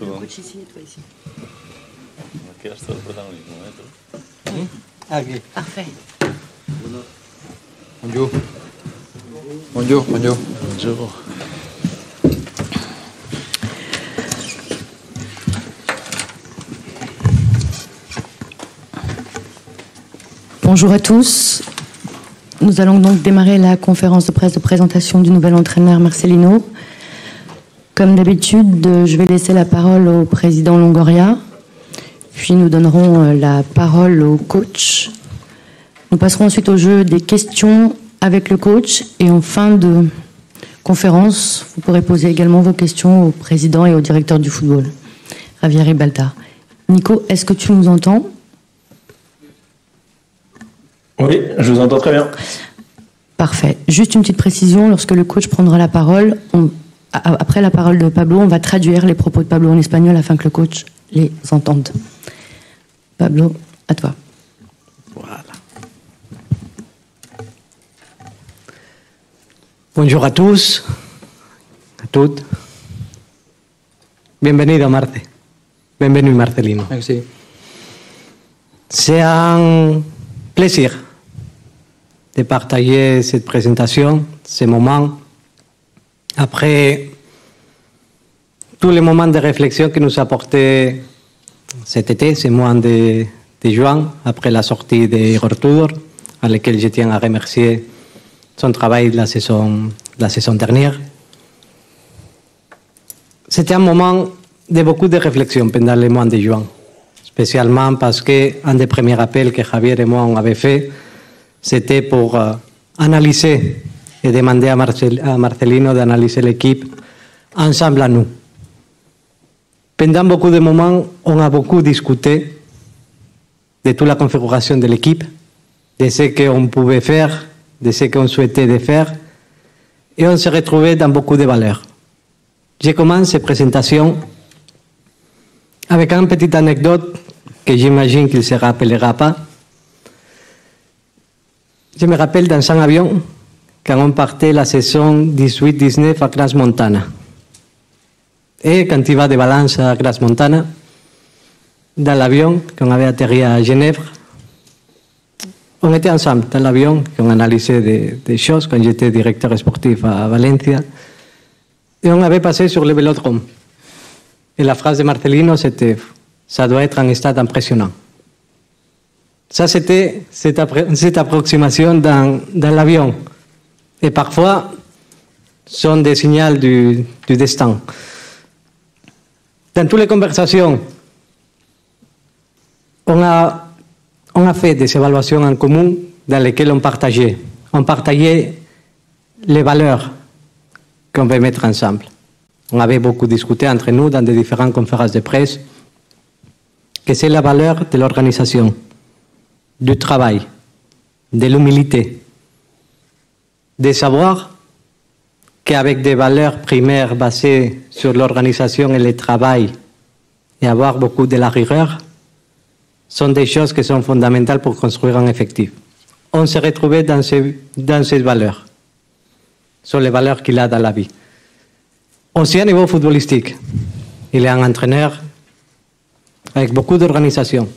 Eso. Coach ici et toi ici. Quieras todo el protagonismo, tú. Aquí. Parfait. Bonjour. Bonjour, bonjour. Bonjour. Bonjour à tous. Nous allons donc démarrer la conférence de presse de présentation du nouvel entraîneur Marcelino. Comme d'habitude, je vais laisser la parole au président Longoria, puis nous donnerons la parole au coach. Nous passerons ensuite au jeu des questions avec le coach et en fin de conférence, vous pourrez poser également vos questions au président et au directeur du football, Javier Ribalta. Nico, est-ce que tu nous entends ? Oui, je vous entends très bien. Parfait. Juste une petite précision, lorsque le coach prendra la parole, après la parole de Pablo, on va traduire les propos de Pablo en espagnol afin que le coach les entende. Pablo, à toi. Voilà. Bonjour à tous, a toutes. Bienvenido, Marte. Bienvenido, Marcelino. Merci. C'est un plaisir de partager cette présentation, ces moments, après tous les moments de réflexion que nous a apporté cet été, ce mois de juin, après la sortie de Igor Tudor, à laquelle je tiens à remercier son travail de la saison dernière. C'était un moment de beaucoup de réflexion pendant le mois de juin, spécialement parce qu'un des premiers appels que Javier et moi on avait fait, c'était pour analyser et demander à Marcelino d'analyser l'équipe ensemble à nous. Pendant beaucoup de moments, on a beaucoup discuté de toute la configuration de l'équipe, de ce qu'on pouvait faire, de ce qu'on souhaitait de faire, et on s'est retrouvé dans beaucoup de valeurs. Je commence cette présentation avec une petite anecdote que j'imagine qu'il ne se rappellera pas. Je me rappelle dans un avion quand on partait la saison 18-19 à Crans Montana. Et quand il va de Valence à Crans Montana, dans l'avion, quand on avait atterri à Genève, on était ensemble dans l'avion, on analysait des choses quand j'étais directeur sportif à Valencia. Et on avait passé sur le vélodrome. Et la phrase de Marcelino, c'était « ça doit être un stade impressionnant ». Ça, c'était cette approximation dans l'avion. Et parfois, sont des signaux du destin. Dans toutes les conversations, on a fait des évaluations en commun dans lesquelles on partageait. On partageait les valeurs qu'on veut mettre ensemble. On avait beaucoup discuté entre nous dans des différentes conférences de presse que c'est la valeur de l'organisation, du travail, de l'humilité, de savoir qu'avec des valeurs primaires basées sur l'organisation et le travail et avoir beaucoup de la rigueur sont des choses qui sont fondamentales pour construire un effectif. On s'est retrouvé dans ces valeurs, sont les valeurs qu'il a dans la vie. Aussi à niveau footballistique, il est un entraîneur avec beaucoup d'organisation,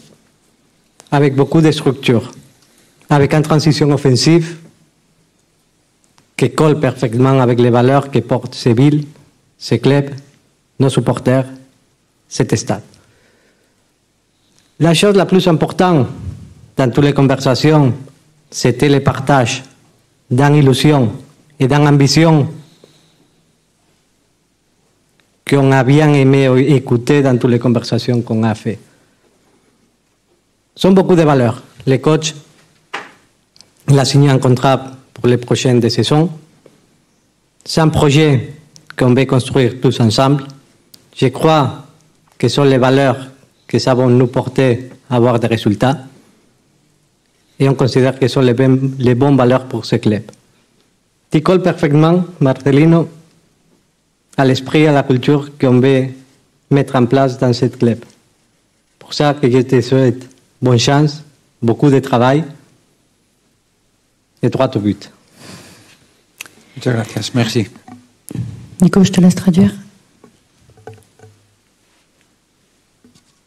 avec beaucoup de structure, avec une transition offensive qui colle parfaitement avec les valeurs que portent ces villes, ces clubs, nos supporters, cet stade. La chose la plus importante dans toutes les conversations, c'était le partage d'une illusion et d'une ambition qu'on a bien aimé écouter dans toutes les conversations qu'on a fait. Ce sont beaucoup de valeurs. Le coach, il a signé un contrat pour les prochaines saisons. C'est un projet qu'on veut construire tous ensemble. Je crois que ce sont les valeurs que ça va nous porter à avoir des résultats. Et on considère que ce sont les bonnes valeurs pour ce club. Tu colles parfaitement, Marcelino, à l'esprit et à la culture qu'on veut mettre en place dans ce club. Pour ça que je te souhaite bonne chance, beaucoup de travail et droit au but. Muchas gracias. Merci. Nico, je te laisse traduire.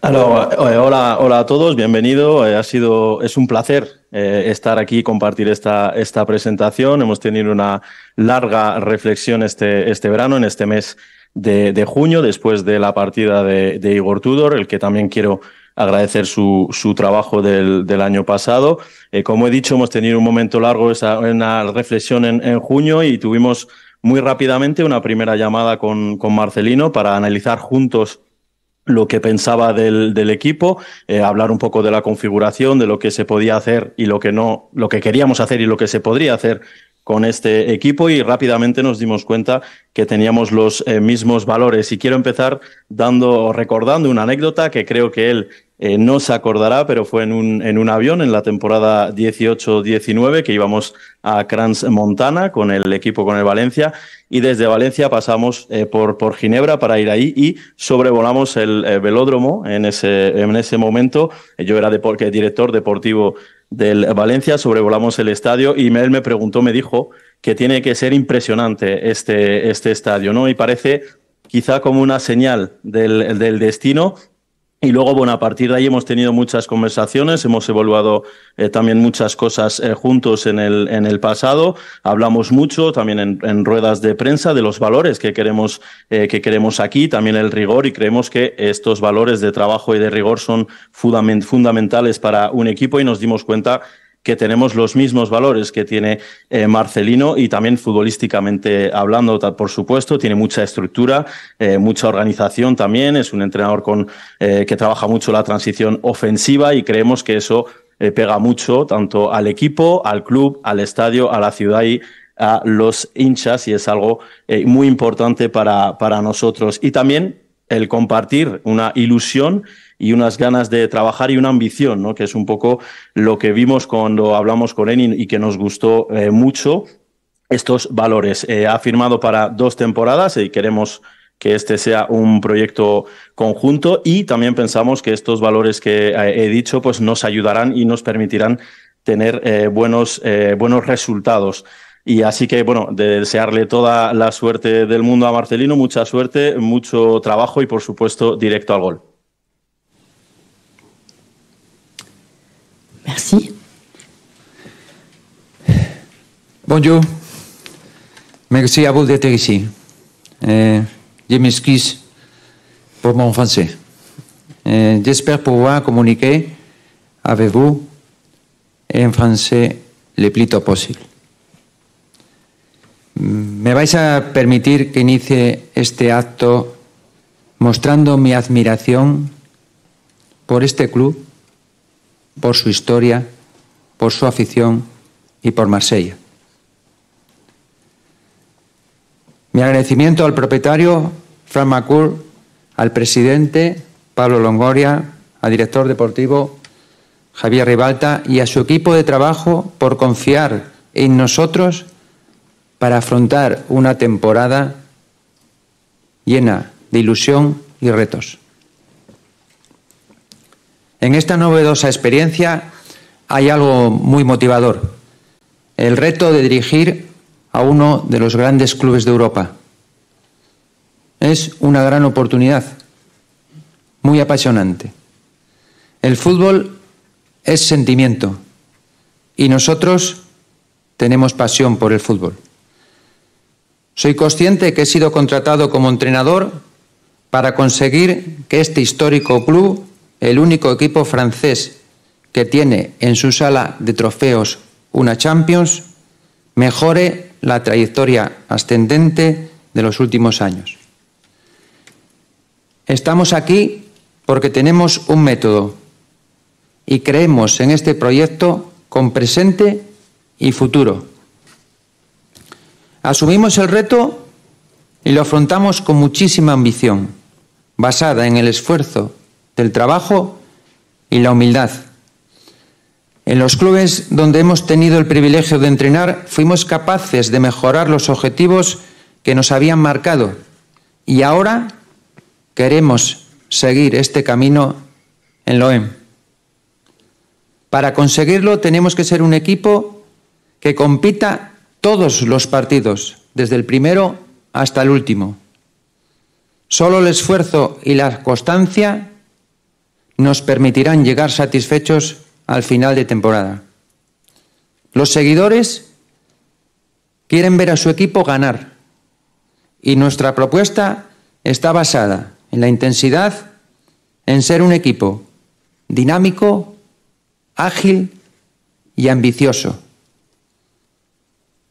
Hola a todos, bienvenido. Es un placer estar aquí y compartir esta presentación. Hemos tenido una larga reflexión este verano, en este mes de junio, después de la partida de Igor Tudor, el que también quiero agradecer su trabajo del año pasado. Como he dicho, hemos tenido un momento largo, una reflexión en junio, y tuvimos muy rápidamente una primera llamada con Marcelino para analizar juntos lo que pensaba del equipo, hablar un poco de la configuración, de lo que se podía hacer y lo que no, lo que queríamos hacer y lo que se podría hacer con este equipo, y rápidamente nos dimos cuenta que teníamos los mismos valores. Y quiero empezar recordando una anécdota que creo que él no se acordará, pero fue en un avión en la temporada 18-19 que íbamos a Crans-Montana con el equipo, con el Valencia, y desde Valencia pasamos por Ginebra para ir ahí y sobrevolamos el velódromo en ese momento. Yo era director deportivo del Valencia, sobrevolamos el estadio y él me preguntó, me dijo que tiene que ser impresionante este estadio, ¿no? Y parece quizá como una señal del destino. Y luego, bueno, a partir de ahí hemos tenido muchas conversaciones, hemos evaluado también muchas cosas juntos en el pasado. Hablamos mucho también en ruedas de prensa de los valores que queremos aquí, también el rigor, y creemos que estos valores de trabajo y de rigor son fundamentales para un equipo, y nos dimos cuenta que tenemos los mismos valores que tiene Marcelino, y también futbolísticamente hablando, por supuesto, tiene mucha estructura, mucha organización también, es un entrenador que trabaja mucho la transición ofensiva, y creemos que eso pega mucho tanto al equipo, al club, al estadio, a la ciudad y a los hinchas, y es algo muy importante para nosotros. Y también el compartir una ilusión y unas ganas de trabajar y una ambición, ¿no? Que es un poco lo que vimos cuando hablamos con él y que nos gustó mucho, estos valores. Ha firmado para 2 temporadas y queremos que este sea un proyecto conjunto, y también pensamos que estos valores que he dicho pues nos ayudarán y nos permitirán tener buenos resultados. Y así que, bueno, de desearle toda la suerte del mundo a Marcelino, mucha suerte, mucho trabajo y, por supuesto, directo al gol. Merci. Bonjour. Merci à vous d'être ici. Je m'excuse pour mon français. J'espère pouvoir communiquer avec vous en français le plus tôt posible. Me vais a permitir que inicie este acto mostrando mi admiración por este club, por su historia, por su afición y por Marsella. Mi agradecimiento al propietario, Frank McCourt, al presidente, Pablo Longoria, al director deportivo, Javier Ribalta, y a su equipo de trabajo por confiar en nosotros para afrontar una temporada llena de ilusión y retos. En esta novedosa experiencia hay algo muy motivador: el reto de dirigir a uno de los grandes clubes de Europa. Es una gran oportunidad, muy apasionante. El fútbol es sentimiento y nosotros tenemos pasión por el fútbol. Soy consciente que he sido contratado como entrenador para conseguir que este histórico club, el único equipo francés que tiene en su sala de trofeos una Champions, mejore la trayectoria ascendente de los últimos años. Estamos aquí porque tenemos un método y creemos en este proyecto con presente y futuro. Asumimos el reto y lo afrontamos con muchísima ambición, basada en el esfuerzo del trabajo y la humildad. En los clubes donde hemos tenido el privilegio de entrenar, fuimos capaces de mejorar los objetivos que nos habían marcado, y ahora queremos seguir este camino en Loem. Para conseguirlo tenemos que ser un equipo que compita todos los partidos, desde el primero hasta el último. Solo el esfuerzo y la constancia nos permitirán llegar satisfechos al final de temporada. Los seguidores quieren ver a su equipo ganar y nuestra propuesta está basada en la intensidad, en ser un equipo dinámico, ágil y ambicioso.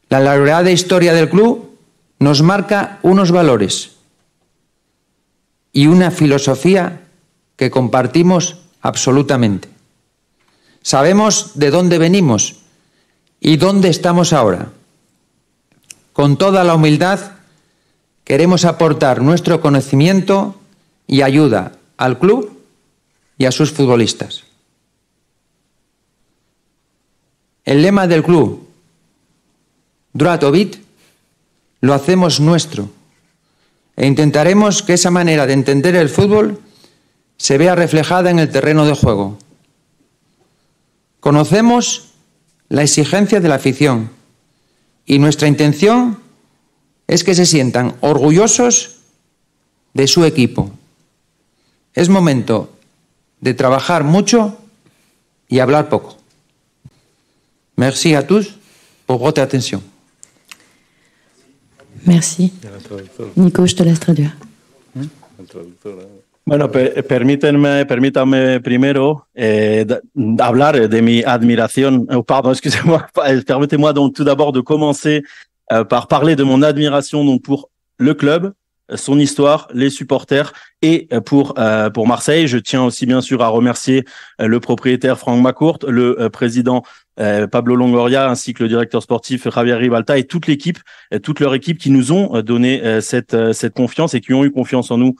La laureada historia del club nos marca unos valores y una filosofía que compartimos absolutamente. Sabemos de dónde venimos y dónde estamos ahora. Con toda la humildad, queremos aportar nuestro conocimiento y ayuda al club y a sus futbolistas. El lema del club, Droit au but, lo hacemos nuestro e intentaremos que esa manera de entender el fútbol se vea reflejada en el terreno de juego. Conocemos la exigencia de la afición y nuestra intención es que se sientan orgullosos de su equipo. Es momento de trabajar mucho y hablar poco. Merci à tous pour votre attention. Merci. Nico, je te laisse traduire. Bueno, permítanme primero hablar de mi admiración. Pardon, excusez-moi. Permettez-moi donc tout d'abord de commencer par parler de mon admiration donc pour le club, son histoire, les supporters et pour Marseille. Je tiens aussi bien sûr à remercier le propriétaire Franck Macourt, le président Pablo Longoria ainsi que le directeur sportif Javier Ribalta et toute l'équipe, toute leur équipe qui nous ont donné cette confiance et qui ont eu confiance en nous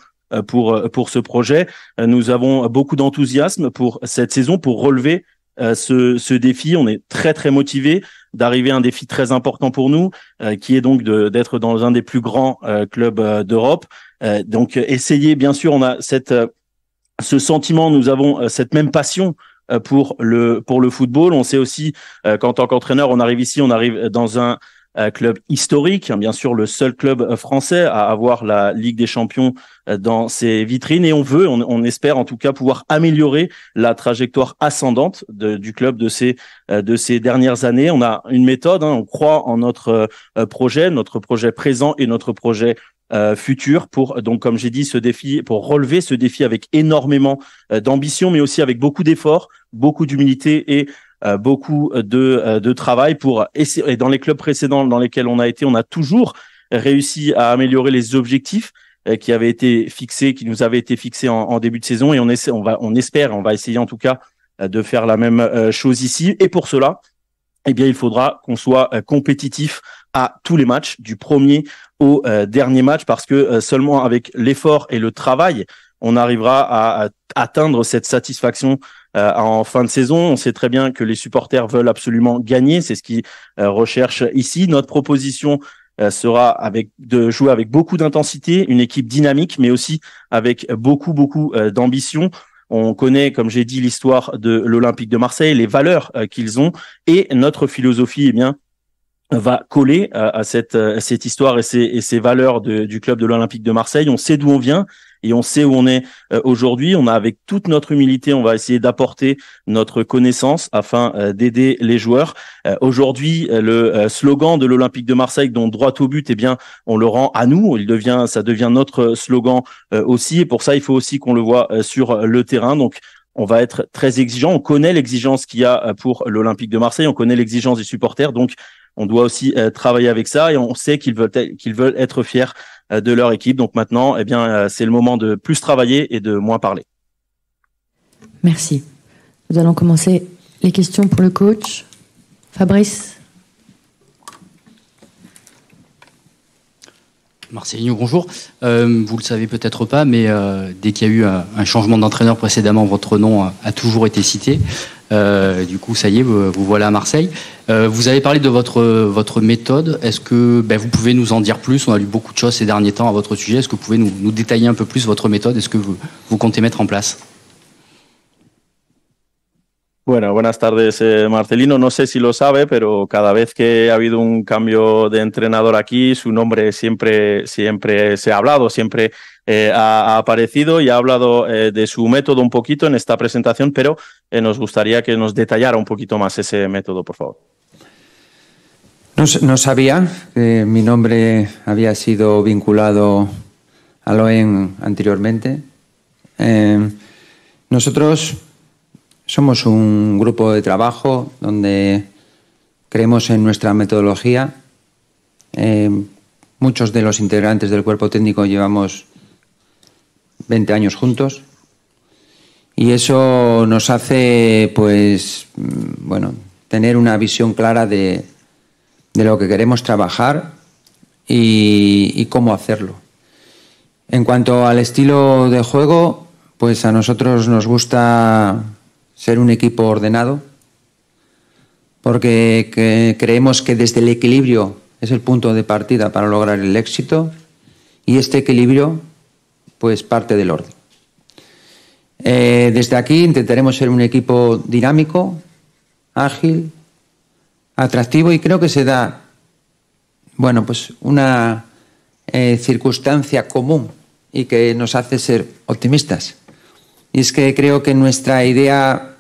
pour ce projet. Nous avons beaucoup d'enthousiasme pour cette saison, pour relever ce défi. On est très très motivés d'arriver à un défi très important pour nous, qui est donc d'être dans un des plus grands clubs d'Europe. Donc essayer, bien sûr, on a ce sentiment, nous avons cette même passion pour le football. On sait aussi qu'en tant qu'entraîneur, on arrive dans un club historique, bien sûr le seul club français à avoir la Ligue des Champions dans ses vitrines, et on espère en tout cas pouvoir améliorer la trajectoire ascendante du club de ces dernières années. On a une méthode, on croit en notre projet présent et notre projet futur pour, donc comme j'ai dit, pour relever ce défi avec énormément d'ambition, mais aussi avec beaucoup d'efforts, beaucoup d'humilité et beaucoup de travail pour essayer. Et dans les clubs précédents dans lesquels on a été, on a toujours réussi à améliorer les objectifs qui nous avaient été fixés en début de saison, et on va essayer en tout cas de faire la même chose ici. Et pour cela, eh bien, il faudra qu'on soit compétitif à tous les matchs, du premier au dernier match, parce que seulement avec l'effort et le travail, on arrivera à atteindre cette satisfaction en fin de saison. On sait très bien que les supporters veulent absolument gagner, c'est ce qu'ils recherchent ici. Notre proposition sera de jouer avec beaucoup d'intensité, une équipe dynamique, mais aussi avec beaucoup d'ambition. On connaît, comme j'ai dit, l'histoire de l'Olympique de Marseille, les valeurs qu'ils ont, et notre philosophie, eh bien, va coller à cette histoire et ces valeurs du club de l'Olympique de Marseille. On sait d'où on vient et on sait où on est aujourd'hui. On a, avec toute notre humilité, on va essayer d'apporter notre connaissance afin d'aider les joueurs. Aujourd'hui, le slogan de l'Olympique de Marseille, dont droit au but, eh bien, on le rend à nous. Ça devient notre slogan aussi. Et pour ça, il faut aussi qu'on le voit sur le terrain. Donc, on va être très exigeant. On connaît l'exigence qu'il y a pour l'Olympique de Marseille. On connaît l'exigence des supporters. Donc, on doit aussi travailler avec ça, et on sait qu'ils veulent être fiers de leur équipe. Donc maintenant, eh bien, c'est le moment de plus travailler et de moins parler. Merci. Nous allons commencer les questions pour le coach. Fabrice. Marcelinho, bonjour. Vous le savez peut-être pas, mais dès qu'il y a eu un changement d'entraîneur précédemment, votre nom a toujours été cité. Du coup, ça y est, vous voilà à Marseille. Vous avez parlé de votre méthode. Est-ce que vous pouvez nous en dire plus? On a lu beaucoup de choses ces derniers temps à votre sujet. Est-ce que vous pouvez nous détailler un peu plus votre méthode? Est-ce que vous comptez mettre en place? Bueno, buenas tardes, Marcelino. No sé si lo sabe, pero cada vez que ha habido un cambio de entrenador aquí, su nombre siempre se ha hablado, siempre ha aparecido y ha hablado de su método un poquito en esta presentación, pero nos gustaría que nos detallara un poquito más ese método, por favor. No sabía que mi nombre había sido vinculado al OEM anteriormente. Nosotros somos un grupo de trabajo donde creemos en nuestra metodología. Muchos de los integrantes del cuerpo técnico llevamos 20 años juntos y eso nos hace, pues, bueno, tener una visión clara de lo que queremos trabajar y cómo hacerlo. En cuanto al estilo de juego, pues a nosotros nos gusta ser un equipo ordenado, porque creemos que desde el equilibrio es el punto de partida para lograr el éxito y este equilibrio pues parte del orden. Desde aquí intentaremos ser un equipo dinámico, ágil, atractivo y creo que se da, bueno, pues una circunstancia común y que nos hace ser optimistas. Y es que creo que nuestra idea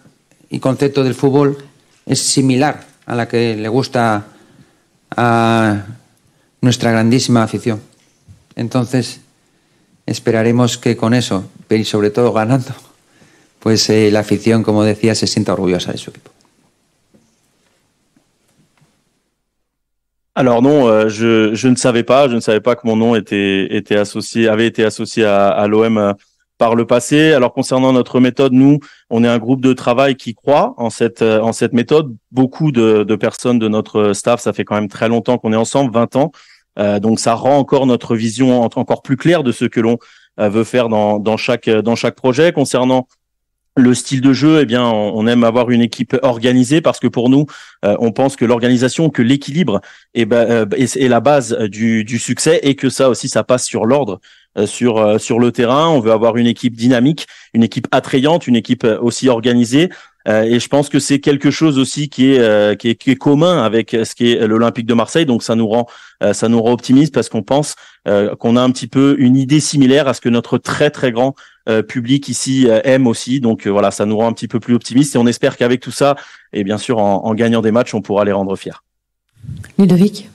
y concepto del fútbol es similar a la que le gusta a nuestra grandísima afición. Entonces, esperaremos que con eso, y sobre todo ganando, pues la afición, como decía, se sienta orgullosa de su equipo. Alors non, je ne savais pas que mon nom avait été associé à l'OM par le passé. Alors concernant notre méthode, nous, on est un groupe de travail qui croit en cette méthode. Beaucoup de personnes de notre staff, ça fait quand même très longtemps qu'on est ensemble, 20 ans. Donc ça rend encore notre vision encore plus claire de ce que l'on veut faire dans chaque projet. Concernant le style de jeu, eh bien, on aime avoir une équipe organisée parce que pour nous, on pense que l'organisation, que l'équilibre est la base du succès et que ça aussi, ça passe sur l'ordre sur le terrain. On veut avoir une équipe dynamique, une équipe attrayante, une équipe aussi organisée. Et je pense que c'est quelque chose aussi qui est commun avec ce qui est l'Olympique de Marseille. Donc ça nous rend optimistes parce qu'on pense qu'on a un petit peu une idée similaire à ce que notre très très grand public ici aime aussi. Donc voilà, ça nous rend un petit peu plus optimistes et on espère qu'avec tout ça, et bien sûr en gagnant des matchs, on pourra les rendre fiers. Ludovic.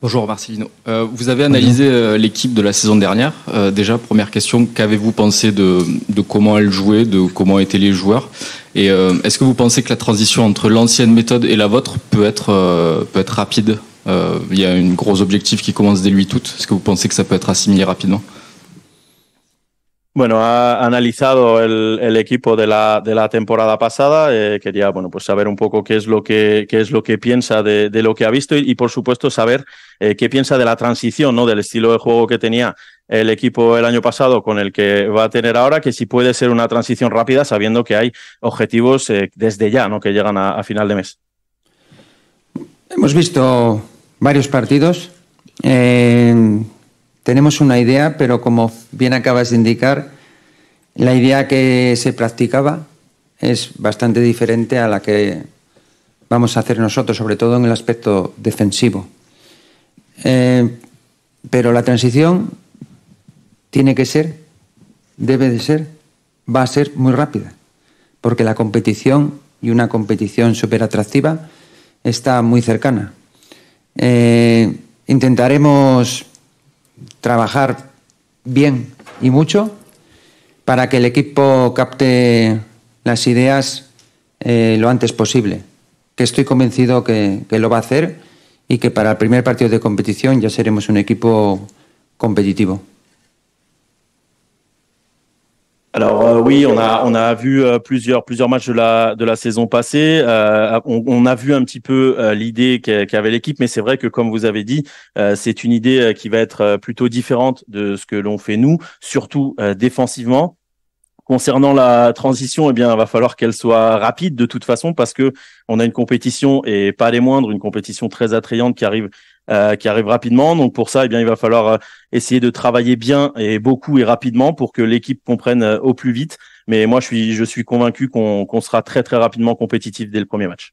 Bonjour Marcelino. Vous avez analysé l'équipe de la saison dernière. Déjà, première question, qu'avez-vous pensé de comment elle jouait, de comment étaient les joueurs? Et est-ce que vous pensez que la transition entre l'ancienne méthode et la vôtre peut être rapide? Il y a un gros objectif qui commence dès le 8 août. Est-ce que vous pensez que ça peut être assimilé rapidement? Bueno, ha analizado el equipo de la temporada pasada. Quería, bueno, pues saber un poco qué es lo que piensa de lo que ha visto y por supuesto saber qué piensa de la transición, ¿no? Del estilo de juego que tenía el equipo el año pasado con el que va a tener ahora, que si puede ser una transición rápida sabiendo que hay objetivos desde ya, ¿no? Que llegan a final de mes. Hemos visto varios partidos. Tenemos una idea, pero como bien acabas de indicar, la idea que se practicaba es bastante diferente a la que vamos a hacer nosotros, sobre todo en el aspecto defensivo. Pero la transición tiene que ser, debe de ser, va a ser muy rápida, porque la competición, y una competición súper atractiva, está muy cercana. Intentaremos trabajar bien y mucho para que el equipo capte las ideas lo antes posible, que estoy convencido que lo va a hacer y que para el primer partido de competición ya seremos un equipo competitivo. Alors oui, on a vu plusieurs matchs de la saison passée. On a vu un petit peu l'idée qu'avait l'équipe, mais c'est vrai que comme vous avez dit, c'est une idée qui va être plutôt différente de ce que l'on fait nous, surtout défensivement. Concernant la transition, eh bien, il va falloir qu'elle soit rapide de toute façon parce que on a une compétition et pas les moindres, une compétition très attrayante qui arrive rapidement. Donc pour ça, eh bien, il va falloir essayer de travailler bien et beaucoup et rapidement pour que l'équipe comprenne au plus vite Mais moi, je suis convaincu qu'on sera très, très rapidement compétitif dès le premier match.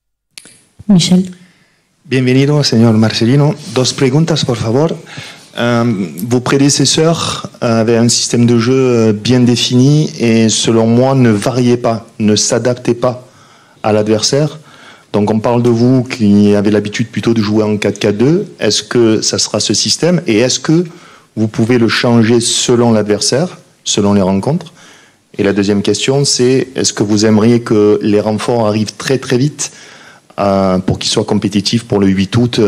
Michel. Bienvenido, señor Marcelino. Dos preguntas, por favor. Vos prédécesseurs avaient un système de jeu bien défini et, selon moi, ne variait pas, ne s'adaptait pas à l'adversaire. Donc on parle de vous qui avez l'habitude plutôt de jouer en 4-4-2. Est-ce que ça sera ce système et est-ce que vous pouvez le changer selon l'adversaire, selon les rencontres? Et la deuxième question, c'est est-ce que vous aimeriez que les renforts arrivent très très vite pour qu'ils soient compétitifs pour le 8 août,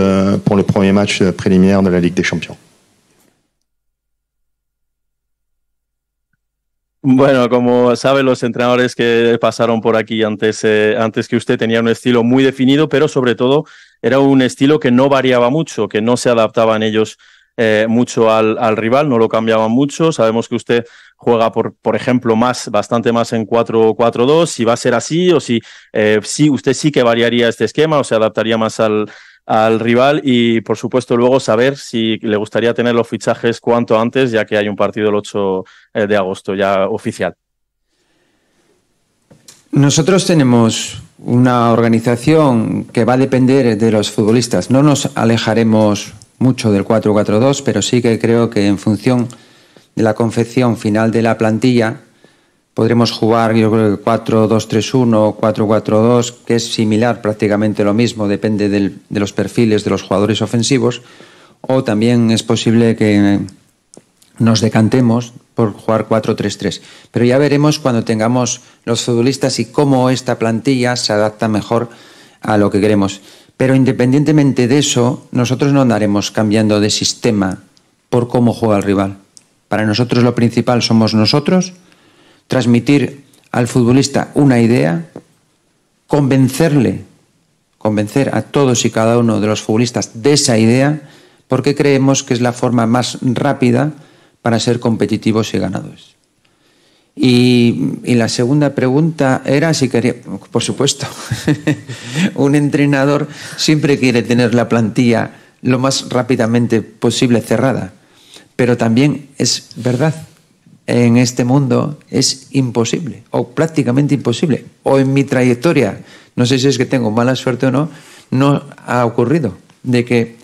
pour le premier match préliminaire de la Ligue des Champions? Bueno, como saben los entrenadores que pasaron por aquí antes que usted, tenían un estilo muy definido, pero sobre todo era un estilo que no variaba mucho, que no se adaptaban ellos mucho al rival, no lo cambiaban mucho. Sabemos que usted juega, por ejemplo, bastante más en 4-4-2, si va a ser así o si usted sí que variaría este esquema o se adaptaría más al rival y, por supuesto, luego saber si le gustaría tener los fichajes cuanto antes, ya que hay un partido el 8 de agosto ya oficial. Nosotros tenemos una organización que va a depender de los futbolistas. No nos alejaremos mucho del 4-4-2, pero sí que creo que en función de la confección final de la plantilla podremos jugar, yo creo que 4-2-3-1 o 4-4-2, que es similar, prácticamente lo mismo, depende de los perfiles de los jugadores ofensivos, o también es posible que nos decantemos por jugar 4-3-3. Pero ya veremos cuando tengamos los futbolistas y cómo esta plantilla se adapta mejor a lo que queremos. Pero independientemente de eso, nosotros no andaremos cambiando de sistema por cómo juega el rival. Para nosotros lo principal somos nosotros, transmitir al futbolista una idea, convencer a todos y cada uno de los futbolistas de esa idea, porque creemos que es la forma más rápida para ser competitivos y ganadores. Y la segunda pregunta era si quería, por supuesto, un entrenador siempre quiere tener la plantilla lo más rápidamente posible cerrada, pero también es verdad, en este mundo es imposible, o prácticamente imposible, o en mi trayectoria, no sé si es que tengo mala suerte o no, no ha ocurrido de que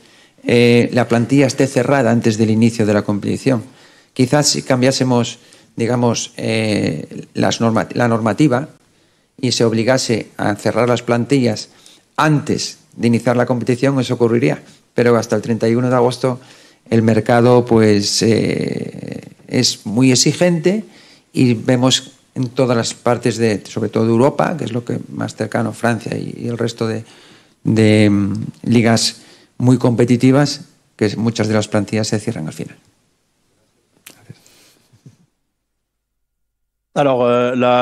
la plantilla esté cerrada antes del inicio de la competición. Quizás si cambiásemos, digamos, la normativa y se obligase a cerrar las plantillas antes de iniciar la competición, eso ocurriría. Pero hasta el 31 de agosto el mercado pues es muy exigente y vemos en todas las partes, sobre todo de Europa, que es lo que más cercano, Francia y el resto de ligas muy competitivas, que muchas de las plantillas se cierran al final. Alors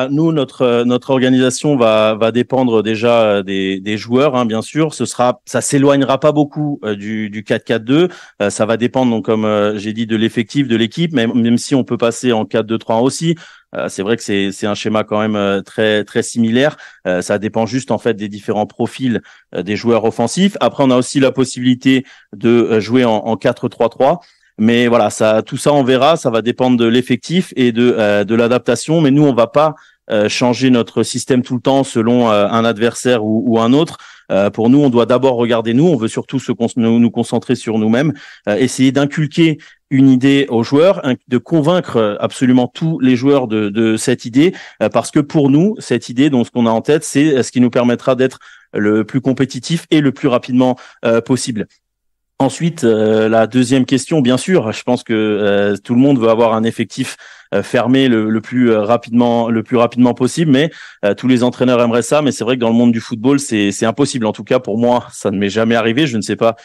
nous, notre organisation va dépendre déjà des joueurs, hein, bien sûr. Ça s'éloignera pas beaucoup du 4-4-2. Ça va dépendre, donc, comme j'ai dit, de l'effectif, de l'équipe, même si on peut passer en 4-2-3-1 aussi. C'est vrai que c'est un schéma quand même très très similaire. Ça dépend juste en fait des différents profils des joueurs offensifs. Après, on a aussi la possibilité de jouer en 4-3-3. Mais voilà, tout ça, on verra. Ça va dépendre de l'effectif et de l'adaptation. Mais nous, on va pas changer notre système tout le temps selon un adversaire ou un autre. Pour nous, on doit d'abord regarder nous. On veut surtout nous concentrer sur nous-mêmes, essayer d'inculquer une idée aux joueurs, de convaincre absolument tous les joueurs de cette idée, parce que pour nous, cette idée, donc ce qu'on a en tête, c'est ce qui nous permettra d'être le plus compétitif et le plus rapidement possible. Ensuite, la deuxième question, bien sûr, je pense que tout le monde veut avoir un effectif fermé le plus rapidement possible, mais tous les entraîneurs aimeraient ça, mais c'est vrai que dans le monde du football, c'est impossible. En tout cas, pour moi, ça ne m'est jamais arrivé. Je ne sais pas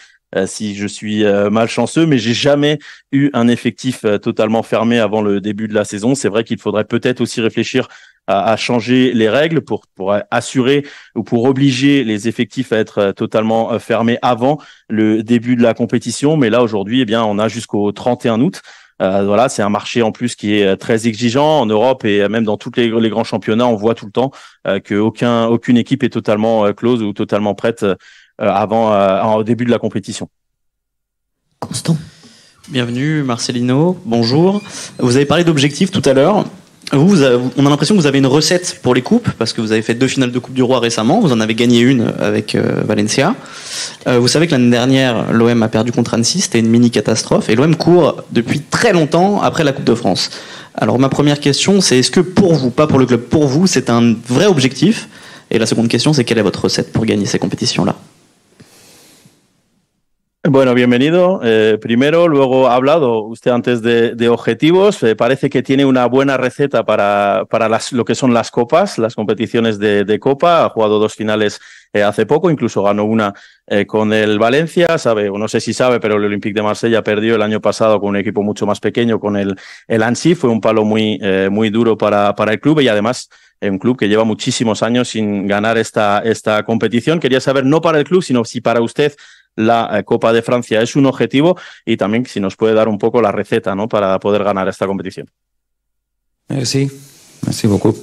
si je suis malchanceux, mais j'ai jamais eu un effectif totalement fermé avant le début de la saison. C'est vrai qu'il faudrait peut-être aussi réfléchir à changer les règles pour assurer ou pour obliger les effectifs à être totalement fermés avant le début de la compétition. Mais là, aujourd'hui, eh bien, on a jusqu'au 31 août. Voilà, c'est un marché en plus qui est très exigeant en Europe et même dans tous les grands championnats. On voit tout le temps qu'aucune équipe est totalement close ou totalement prête au début de la compétition. Constant. Bienvenue Marcelino, bonjour. Vous avez parlé d'objectifs tout à l'heure. On a l'impression que vous avez une recette pour les coupes, parce que vous avez fait 2 finales de Coupe du Roi récemment, vous en avez gagné une avec Valencia. Vous savez que l'année dernière, l'OM a perdu contre Annecy, c'était une mini-catastrophe, et l'OM court depuis très longtemps après la Coupe de France. Alors ma première question, c'est est-ce que pour vous, pas pour le club, pour vous, c'est un vrai objectif? Et la seconde question, c'est quelle est votre recette pour gagner ces compétitions-là? Bueno, bienvenido. Primero, luego ha hablado usted antes de objetivos. Parece que tiene una buena receta para lo que son las copas, las competiciones de Copa. Ha jugado 2 finales hace poco, incluso ganó una con el Valencia. Sabe, o no sé si sabe, pero el Olympique de Marsella perdió el año pasado con un equipo mucho más pequeño, con el Annecy. Fue un palo muy duro para el club y además un club que lleva muchísimos años sin ganar esta competición. Quería saber, no para el club, sino si para usted la Copa de Francia es un objetivo y también si nos puede dar un poco la receta, ¿no?, para poder ganar esta competición. Merci beaucoup.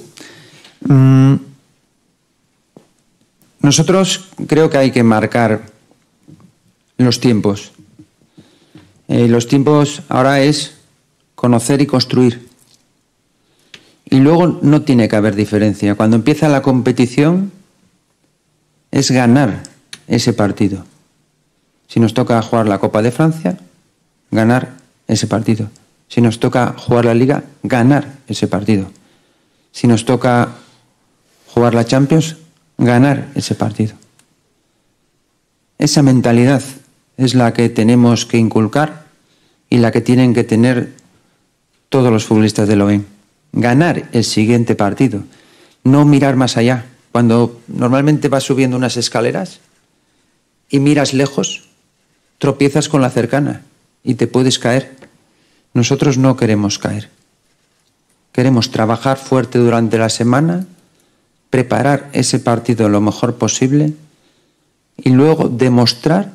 Nosotros creo que hay que marcar los tiempos. Los tiempos ahora es conocer y construir. Y luego no tiene que haber diferencia. Cuando empieza la competición es ganar ese partido. Si nos toca jugar la Copa de Francia, ganar ese partido. Si nos toca jugar la Liga, ganar ese partido. Si nos toca jugar la Champions, ganar ese partido. Esa mentalidad es la que tenemos que inculcar y la que tienen que tener todos los futbolistas del OM. Ganar el siguiente partido, no mirar más allá. Cuando normalmente vas subiendo unas escaleras y miras lejos, tropiezas con la cercana y te puedes caer. Nosotros no queremos caer. Queremos trabajar fuerte durante la semana, preparar ese partido lo mejor posible y luego demostrar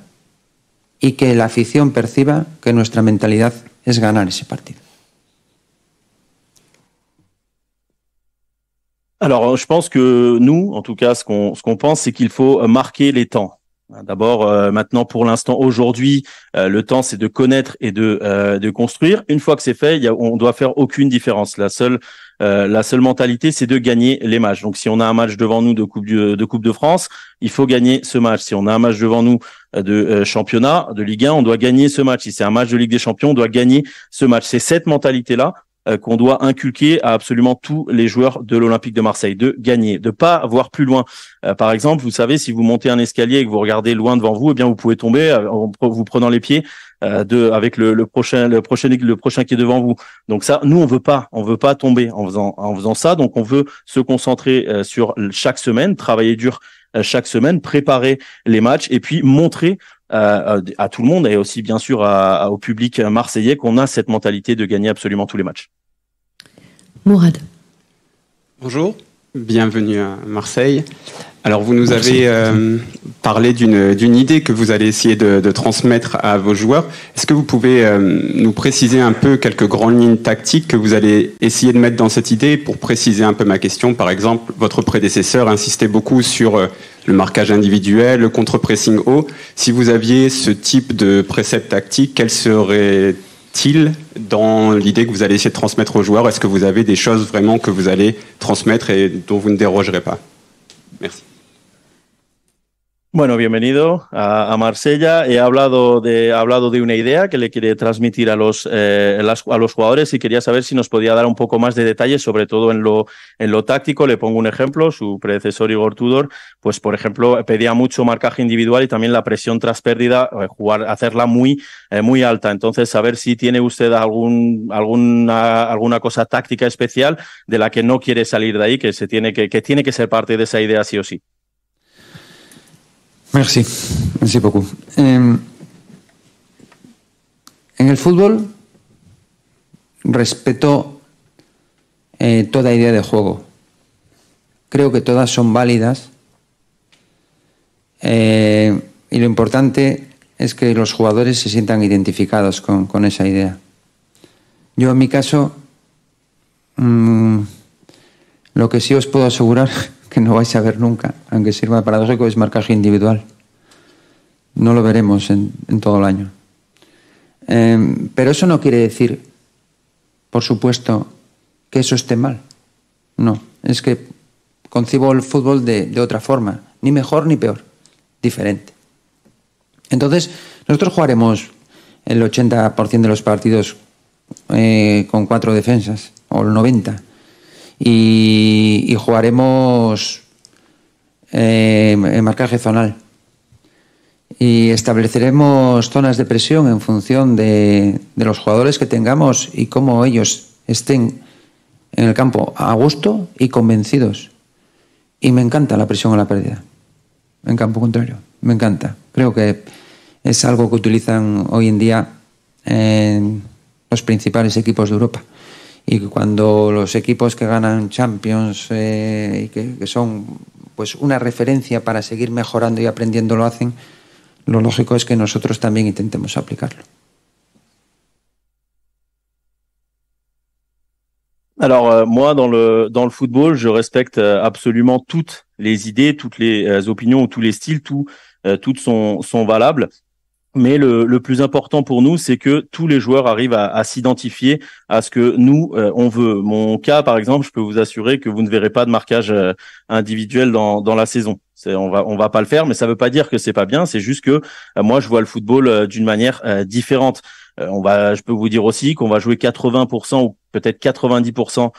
y que la afición perciba que nuestra mentalidad es ganar ese partido. Alors, je pense que nous, en tout cas, ce qu'on pense, c'est qu'il faut marquer les temps. D'abord, maintenant, pour l'instant, aujourd'hui, le temps, c'est de connaître et de construire. Une fois que c'est fait, on doit faire aucune différence. La seule mentalité, c'est de gagner les matchs. Donc, si on a un match devant nous de Coupe de France, il faut gagner ce match. Si on a un match devant nous de championnat, de Ligue 1, on doit gagner ce match. Si c'est un match de Ligue des Champions, on doit gagner ce match. C'est cette mentalité-là qu'on doit inculquer à absolument tous les joueurs de l'Olympique de Marseille, de gagner, de pas voir plus loin. Par exemple, vous savez, si vous montez un escalier et que vous regardez loin devant vous, eh bien vous pouvez tomber en vous prenant les pieds avec le prochain qui est devant vous. Donc ça, nous on veut pas tomber en faisant ça. Donc on veut se concentrer sur chaque semaine, travailler dur chaque semaine, préparer les matchs et puis montrer à tout le monde et aussi bien sûr au public marseillais qu'on a cette mentalité de gagner absolument tous les matchs. Mourad. Bonjour, bienvenue à Marseille. Alors vous nous avez parlé d'une idée que vous allez essayer de transmettre à vos joueurs. Est-ce que vous pouvez nous préciser un peu quelques grandes lignes tactiques que vous allez essayer de mettre dans cette idée pour préciser un peu ma question? Par exemple, votre prédécesseur insistait beaucoup sur le marquage individuel, le contre-pressing haut. Si vous aviez ce type de précepte tactique, quel serait-il dans l'idée que vous allez essayer de transmettre aux joueurs? Est-ce que vous avez des choses vraiment que vous allez transmettre et dont vous ne dérogerez pas? Merci. Bueno, bienvenido a Marsella. He hablado de una idea que le quiere transmitir a los jugadores y quería saber si nos podía dar un poco más de detalles, sobre todo en lo táctico. Le pongo un ejemplo. Su predecesor Igor Tudor, pues por ejemplo, pedía mucho marcaje individual y también la presión tras pérdida, hacerla muy alta. Entonces, saber si tiene usted alguna cosa táctica especial de la que no quiere salir de ahí, que tiene que ser parte de esa idea sí o sí. Merci beaucoup. En el fútbol respeto toda idea de juego. Creo que todas son válidas y lo importante es que los jugadores se sientan identificados con esa idea. Yo en mi caso, lo que sí os puedo asegurar que no vais a ver nunca, aunque sirva paradójico, es marcaje individual. No lo veremos en todo el año. Pero eso no quiere decir, por supuesto, que eso esté mal. No, es que concibo el fútbol de otra forma, ni mejor ni peor, diferente. Entonces, nosotros jugaremos el 80% de los partidos con 4 defensas, o el 90%, y jugaremos en marcaje zonal. Y estableceremos zonas de presión en función de los jugadores que tengamos y cómo ellos estén en el campo a gusto y convencidos. Y me encanta la presión a la pérdida, en campo contrario, me encanta. Creo que es algo que utilizan hoy en día en los principales equipos de Europa. Y cuando los equipos que ganan Champions y que son pues una referencia para seguir mejorando y aprendiendo lo hacen, lo lógico es que nosotros también intentemos aplicarlo. Alors moi, dans le football, je respecte absolument toutes les idées, toutes les opinions, tous les styles, toutes sont valables. Mais le plus important pour nous, c'est que tous les joueurs arrivent à s'identifier à ce que nous, on veut. Mon cas, par exemple, je peux vous assurer que vous ne verrez pas de marquage individuel dans la saison. On va pas le faire, mais ça veut pas dire que c'est pas bien. C'est juste que moi, je vois le football d'une manière différente. Je peux vous dire aussi qu'on va jouer 80% ou peut-être 90%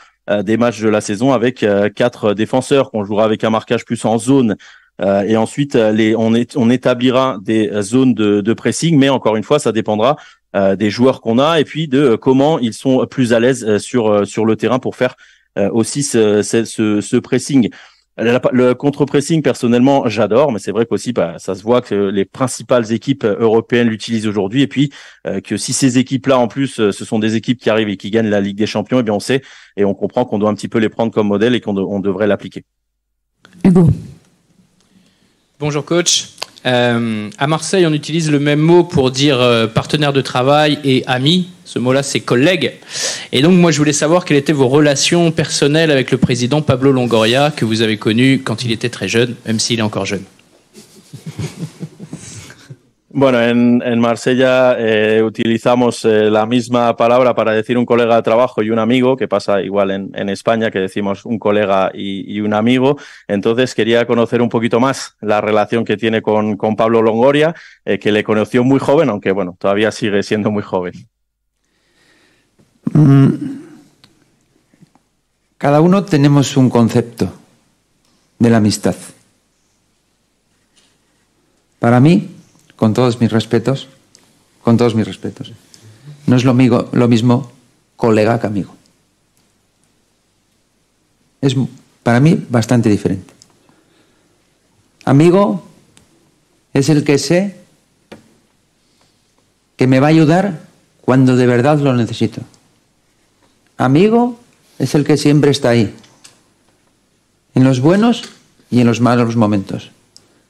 des matchs de la saison avec 4 défenseurs, qu'on jouera avec un marquage plus en zone. Et ensuite, on établira des zones de pressing, mais encore une fois, ça dépendra des joueurs qu'on a et puis de comment ils sont plus à l'aise sur le terrain pour faire aussi ce pressing. Le contre-pressing, personnellement, j'adore, mais c'est vrai qu'aussi, ça se voit que les principales équipes européennes l'utilisent aujourd'hui, et puis que si ces équipes-là, en plus, ce sont des équipes qui arrivent et qui gagnent la Ligue des Champions, eh bien on sait et on comprend qu'on doit un petit peu les prendre comme modèle et qu'on devrait l'appliquer. Hugo. Bonjour coach. À Marseille, on utilise le même mot pour dire partenaire de travail et ami. Ce mot-là, c'est collègue. Et donc, moi, je voulais savoir quelles étaient vos relations personnelles avec le président Pablo Longoria, que vous avez connu quand il était très jeune, même s'il est encore jeune. Bueno, en Marsella utilizamos la misma palabra para decir un colega de trabajo y un amigo, que pasa igual en España, que decimos un colega y un amigo. Entonces quería conocer un poquito más la relación que tiene con Pablo Longoria, que le conoció muy joven, aunque bueno, todavía sigue siendo muy joven. Cada uno tenemos un concepto de la amistad. Para mí, con todos mis respetos, no es lo mismo colega que amigo. Es para mí bastante diferente. Amigo es el que sé que me va a ayudar cuando de verdad lo necesito. Amigo es el que siempre está ahí, en los buenos y en los malos momentos.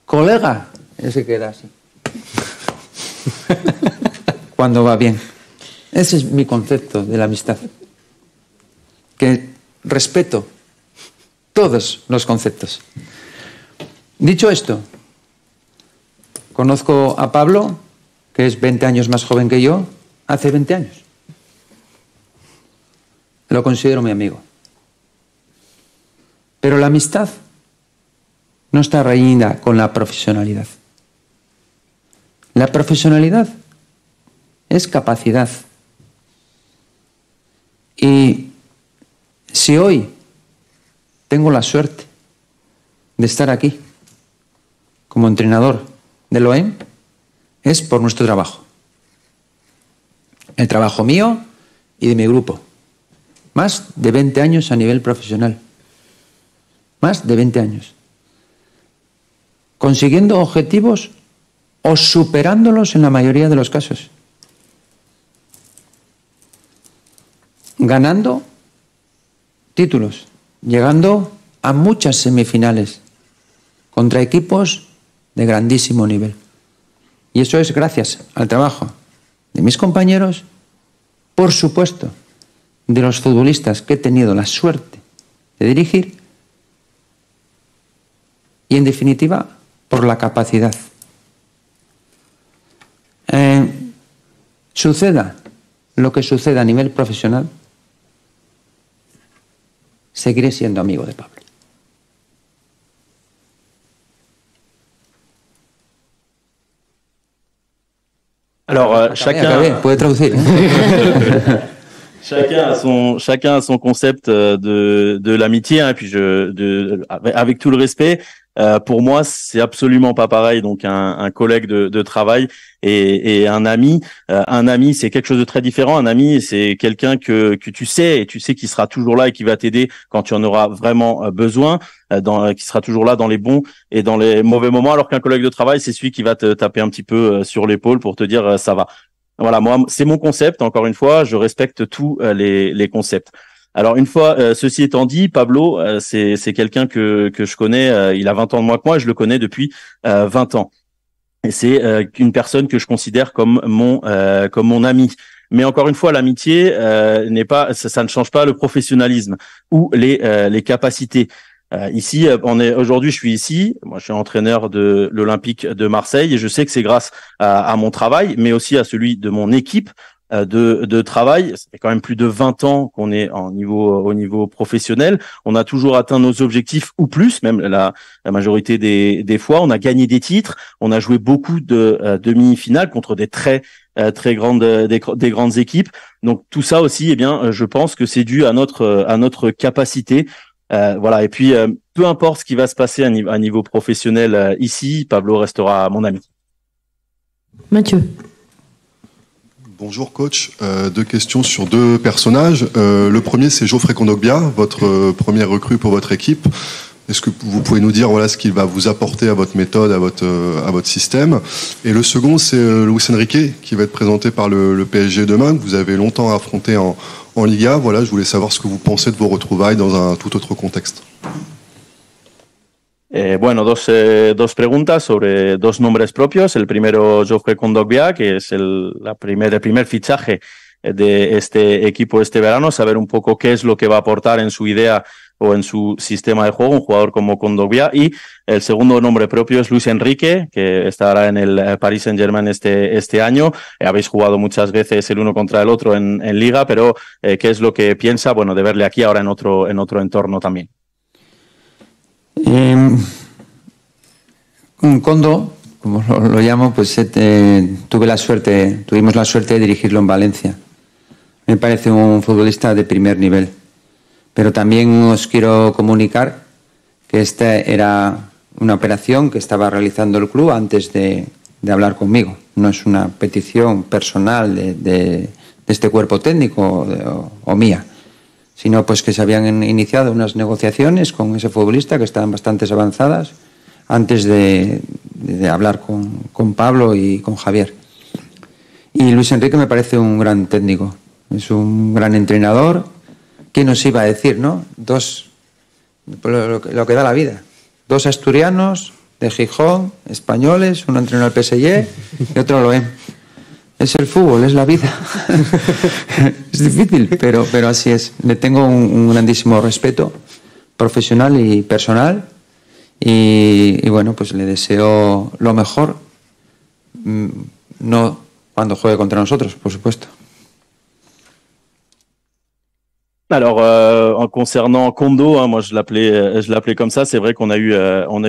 Colega es el que queda así cuando va bien. Ese es mi concepto de la amistad, que respeto todos los conceptos. Dicho esto, conozco a Pablo, que es 20 años más joven que yo, hace 20 años. Lo considero mi amigo. Pero la amistad no está reñida con la profesionalidad. La profesionalidad es capacidad. Y si hoy tengo la suerte de estar aquí como entrenador del OEM, es por nuestro trabajo. El trabajo mío y de mi grupo. Más de 20 años a nivel profesional. Más de 20 años. Consiguiendo objetivos o superándolos en la mayoría de los casos. Ganando títulos, llegando a muchas semifinales contra equipos de grandísimo nivel. Y eso es gracias al trabajo de mis compañeros, por supuesto, de los futbolistas que he tenido la suerte de dirigir y, en definitiva, por la capacidad. Suceda lo que suceda a nivel profesional, seguiré siendo amigo de Pablo. Alors, chacun... Puede traducir. Chacun a son concept de l'amitié, hein, et puis avec tout le respect, pour moi c'est absolument pas pareil. Donc un collègue de travail et un ami, c'est quelque chose de très différent. Un ami, c'est quelqu'un que tu sais qu'il sera toujours là et qui va t'aider quand tu en auras vraiment besoin, qui sera toujours là dans les bons et dans les mauvais moments. Alors qu'un collègue de travail, c'est celui qui va te taper un petit peu sur l'épaule pour te dire ça va. Voilà, moi, c'est mon concept. Encore une fois, je respecte tous les concepts. Alors, une fois ceci étant dit, Pablo, c'est quelqu'un que je connais. Il a 20 ans de moins que moi. Et je le connais depuis 20 ans. Et c'est une personne que je considère comme mon ami. Mais encore une fois, l'amitié n'est pas, ça ne change pas le professionnalisme ou les capacités. Ici, aujourd'hui, je suis ici. Moi, je suis entraîneur de l'Olympique de Marseille et je sais que c'est grâce à mon travail, mais aussi à celui de mon équipe de travail. Ça fait quand même plus de 20 ans qu'on est au niveau professionnel. On a toujours atteint nos objectifs ou plus, même la majorité des fois. On a gagné des titres. On a joué beaucoup de demi-finales contre des très grandes des grandes équipes. Donc tout ça aussi, eh bien, je pense que c'est dû à notre capacité. Voilà. Et puis, peu importe ce qui va se passer à niveau professionnel ici, Pablo restera mon ami. Mathieu. Bonjour coach, deux questions sur deux personnages. Le premier, c'est Geoffrey Kondogbia, votre première recrue pour votre équipe. Est-ce que vous pouvez nous dire voilà ce qu'il va vous apporter à votre méthode, à votre système? Et le second, c'est Luis Enrique, qui va être présenté par le PSG demain, que vous avez longtemps affronté en Liga. Voilà, je voulais savoir ce que vous pensez de vos retrouvailles dans un tout autre contexte. Bueno, dos preguntas sobre dos nombres propios. El primero, Geoffrey Kondogbia, que es el primer fichaje de este equipo este verano, saber un poco qué es lo que va a aportar en su idea o en su sistema de juego un jugador como Kondogbia. Y el segundo nombre propio es Luis Enrique, que estará en el Paris Saint-Germain este año. Habéis jugado muchas veces el uno contra el otro en Liga, pero ¿qué es lo que piensa, bueno, de verle aquí ahora en otro entorno también? Kondo, como lo llamo, pues tuvimos la suerte de dirigirlo en Valencia. Me parece un futbolista de primer nivel. Pero también os quiero comunicar que esta era una operación que estaba realizando el club antes de hablar conmigo. No es una petición personal de este cuerpo técnico o mía, sino pues que se habían iniciado unas negociaciones con ese futbolista que estaban bastante avanzadas antes de hablar con Pablo y con Javier. Y Luis Enrique me parece un gran técnico, es un gran entrenador. ¿Quién nos iba a decir, no? Lo que da la vida. Dos asturianos de Gijón, españoles, uno entrenó al PSG y otro lo es. Es el fútbol, es la vida. Es difícil, pero así es. Le tengo un grandísimo respeto profesional y personal y bueno, pues le deseo lo mejor. No cuando juegue contra nosotros, por supuesto. Alors, concernant Kondo, hein, moi je l'appelais comme ça. C'est vrai qu'on a eu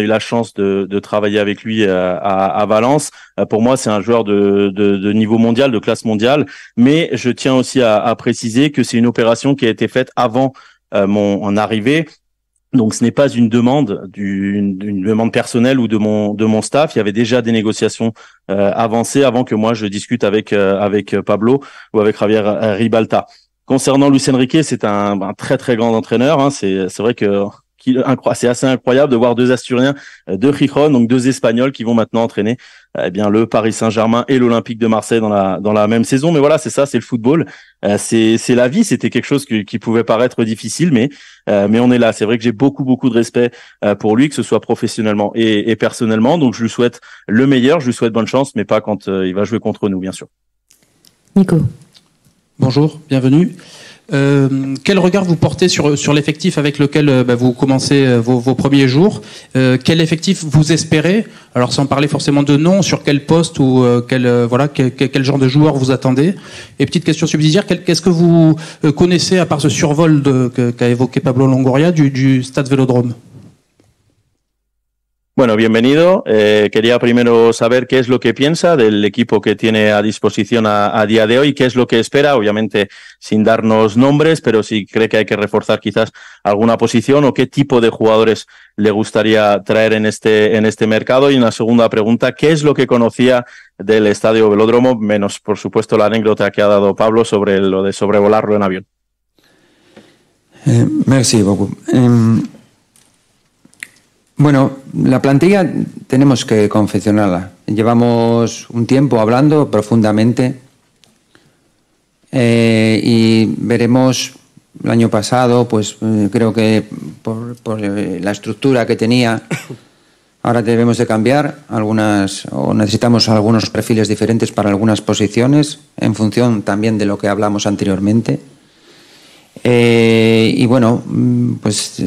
la chance de travailler avec lui à Valence. Pour moi, c'est un joueur de niveau mondial, de classe mondiale. Mais je tiens aussi à préciser que c'est une opération qui a été faite avant mon arrivée. Donc, ce n'est pas une demande une demande personnelle ou de mon staff. Il y avait déjà des négociations avancées avant que moi je discute avec Pablo ou avec Javier Ribalta. Concernant Luis Enrique, c'est un très très grand entraîneur. Hein. C'est vrai que c'est assez incroyable de voir deux Asturiens de Gijón, donc deux Espagnols qui vont maintenant entraîner le Paris Saint-Germain et l'Olympique de Marseille dans la même saison. Mais voilà, c'est ça, c'est le football, c'est la vie. C'était quelque chose qui pouvait paraître difficile, mais on est là. C'est vrai que j'ai beaucoup de respect pour lui, que ce soit professionnellement et personnellement. Donc je lui souhaite le meilleur, je lui souhaite bonne chance, mais pas quand il va jouer contre nous, bien sûr. Nico. Bonjour, bienvenue. Quel regard vous portez sur l'effectif avec lequel vous commencez vos premiers jours? Quel effectif vous espérez? Alors sans parler forcément de nom, sur quel poste ou quel genre de joueur vous attendez? Et petite question subsidiaire, qu'est-ce que vous connaissez, à part ce survol qu'a évoqué Pablo Longoria, du Stade Vélodrome? Bueno, bienvenido. Quería primero saber qué es lo que piensa del equipo que tiene a disposición a día de hoy, qué es lo que espera, obviamente sin darnos nombres, pero si cree que hay que reforzar quizás alguna posición o qué tipo de jugadores le gustaría traer en este mercado. Y una segunda pregunta, ¿qué es lo que conocía del Estadio Velódromo, menos por supuesto la anécdota que ha dado Pablo sobre lo de sobrevolarlo en avión? Merci beaucoup. Bueno, la plantilla tenemos que confeccionarla. Llevamos un tiempo hablando profundamente y veremos. El año pasado, pues creo que por la estructura que tenía, ahora debemos de cambiar o necesitamos algunos perfiles diferentes para algunas posiciones, en función también de lo que hablamos anteriormente. Y bueno, pues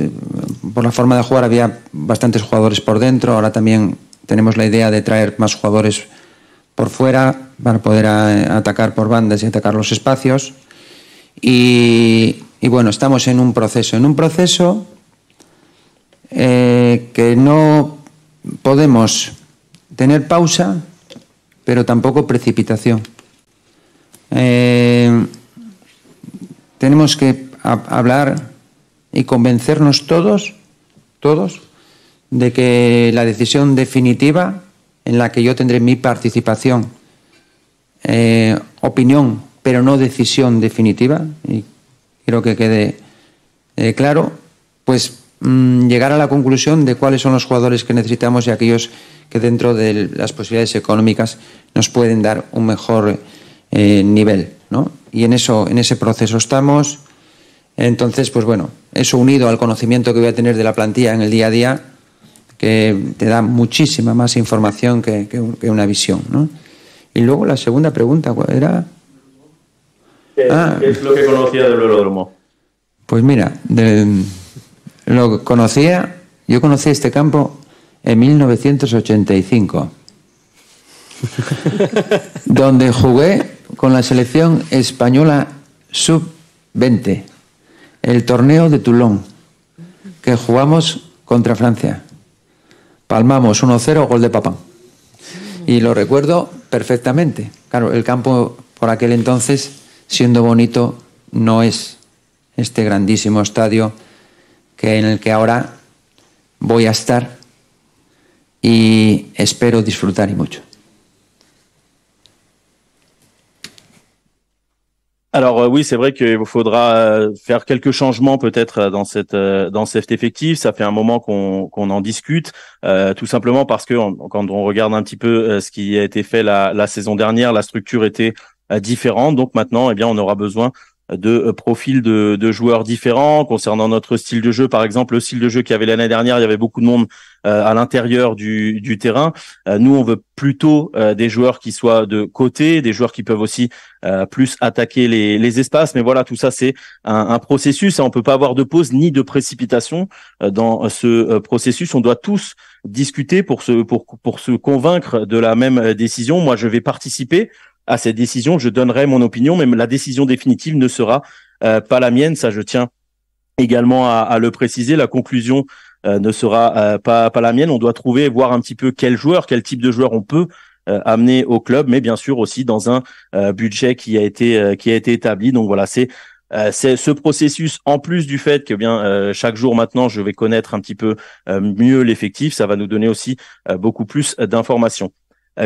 por la forma de jugar había bastantes jugadores por dentro, ahora también tenemos la idea de traer más jugadores por fuera para poder atacar por bandas y atacar los espacios. Y bueno, estamos en un proceso que no podemos tener pausa, pero tampoco precipitación. Tenemos que hablar y convencernos todos de que la decisión definitiva, en la que yo tendré mi participación, opinión, pero no decisión definitiva, y quiero que quede claro, pues llegar a la conclusión de cuáles son los jugadores que necesitamos y aquellos que dentro de las posibilidades económicas nos pueden dar un mejor nivel, ¿no? Y en ese proceso estamos. Entonces, pues bueno, eso unido al conocimiento que voy a tener de la plantilla en el día a día, que te da muchísima más información que una visión, ¿no? Y luego la segunda pregunta, ¿cuál era? ¿Qué es lo que conocía del Velódromo? Pues mira, yo conocí este campo en 1985, donde jugué con la selección española sub-20, el torneo de Toulon, que jugamos contra Francia. Palmamos 1-0, gol de Papin. Y lo recuerdo perfectamente. Claro, el campo por aquel entonces, siendo bonito, no es este grandísimo estadio en el que ahora voy a estar y espero disfrutar y mucho. Alors oui, c'est vrai qu'il faudra faire quelques changements peut-être dans cet effectif. Ça fait un moment qu'on en discute, tout simplement parce que quand on regarde un petit peu ce qui a été fait la saison dernière, la structure était différente. Donc maintenant, eh bien, on aura besoin de profils de joueurs différents. Concernant notre style de jeu, par exemple, le style de jeu qu'il y avait l'année dernière, il y avait beaucoup de monde à l'intérieur du terrain. Nous, on veut plutôt des joueurs qui soient de côté, des joueurs qui peuvent aussi plus attaquer les espaces. Mais voilà, tout ça, c'est un processus. On peut pas avoir de pause ni de précipitation dans ce processus. On doit tous discuter pour se convaincre de la même décision. Moi, je vais participer à cette décision, je donnerai mon opinion, mais la décision définitive ne sera pas la mienne. Ça, je tiens également à le préciser. La conclusion ne sera pas la mienne. On doit trouver, voir un petit peu quel type de joueur on peut amener au club, mais bien sûr aussi dans un budget qui a été établi. Donc voilà, c'est ce processus, en plus du fait que bien chaque jour maintenant je vais connaître un petit peu mieux l'effectif, ça va nous donner aussi beaucoup plus d'informations.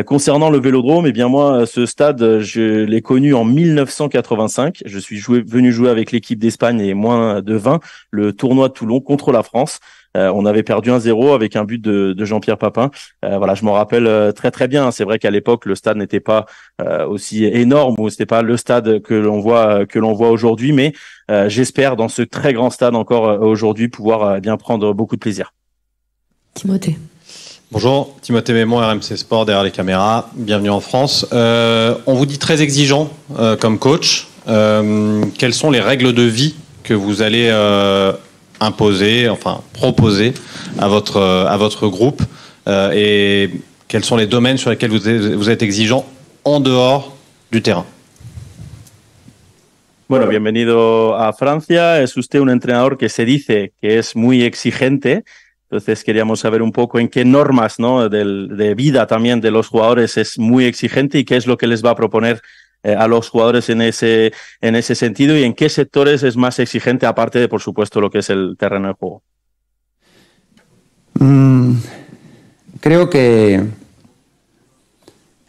Concernant le Vélodrome, eh bien moi, ce stade, je l'ai connu en 1985. Je suis venu jouer avec l'équipe d'Espagne et moins de 20, le tournoi de Toulon contre la France. On avait perdu 1-0 avec un but de Jean-Pierre Papin. Voilà, je m'en rappelle très très bien. C'est vrai qu'à l'époque, le stade n'était pas aussi énorme, ou c'était pas le stade que l'on voit aujourd'hui, mais j'espère dans ce très grand stade encore aujourd'hui pouvoir bien prendre beaucoup de plaisir. Timothée. Bonjour, Timothée Mémon, RMC Sport, derrière les caméras. Bienvenue en France. On vous dit très exigeant comme coach. quelles sont les règles de vie que vous allez imposer, enfin proposer à votre groupe et quels sont les domaines sur lesquels vous êtes exigeant en dehors du terrain? Bueno, bienvenido a Francia. Es usted un entrenador que se dice que es muy exigente. Entonces queríamos saber un poco en qué normas, ¿no?, de vida también de los jugadores es muy exigente y qué es lo que les va a proponer a los jugadores en ese sentido y en qué sectores es más exigente, aparte de, por supuesto, lo que es el terreno de juego. Creo que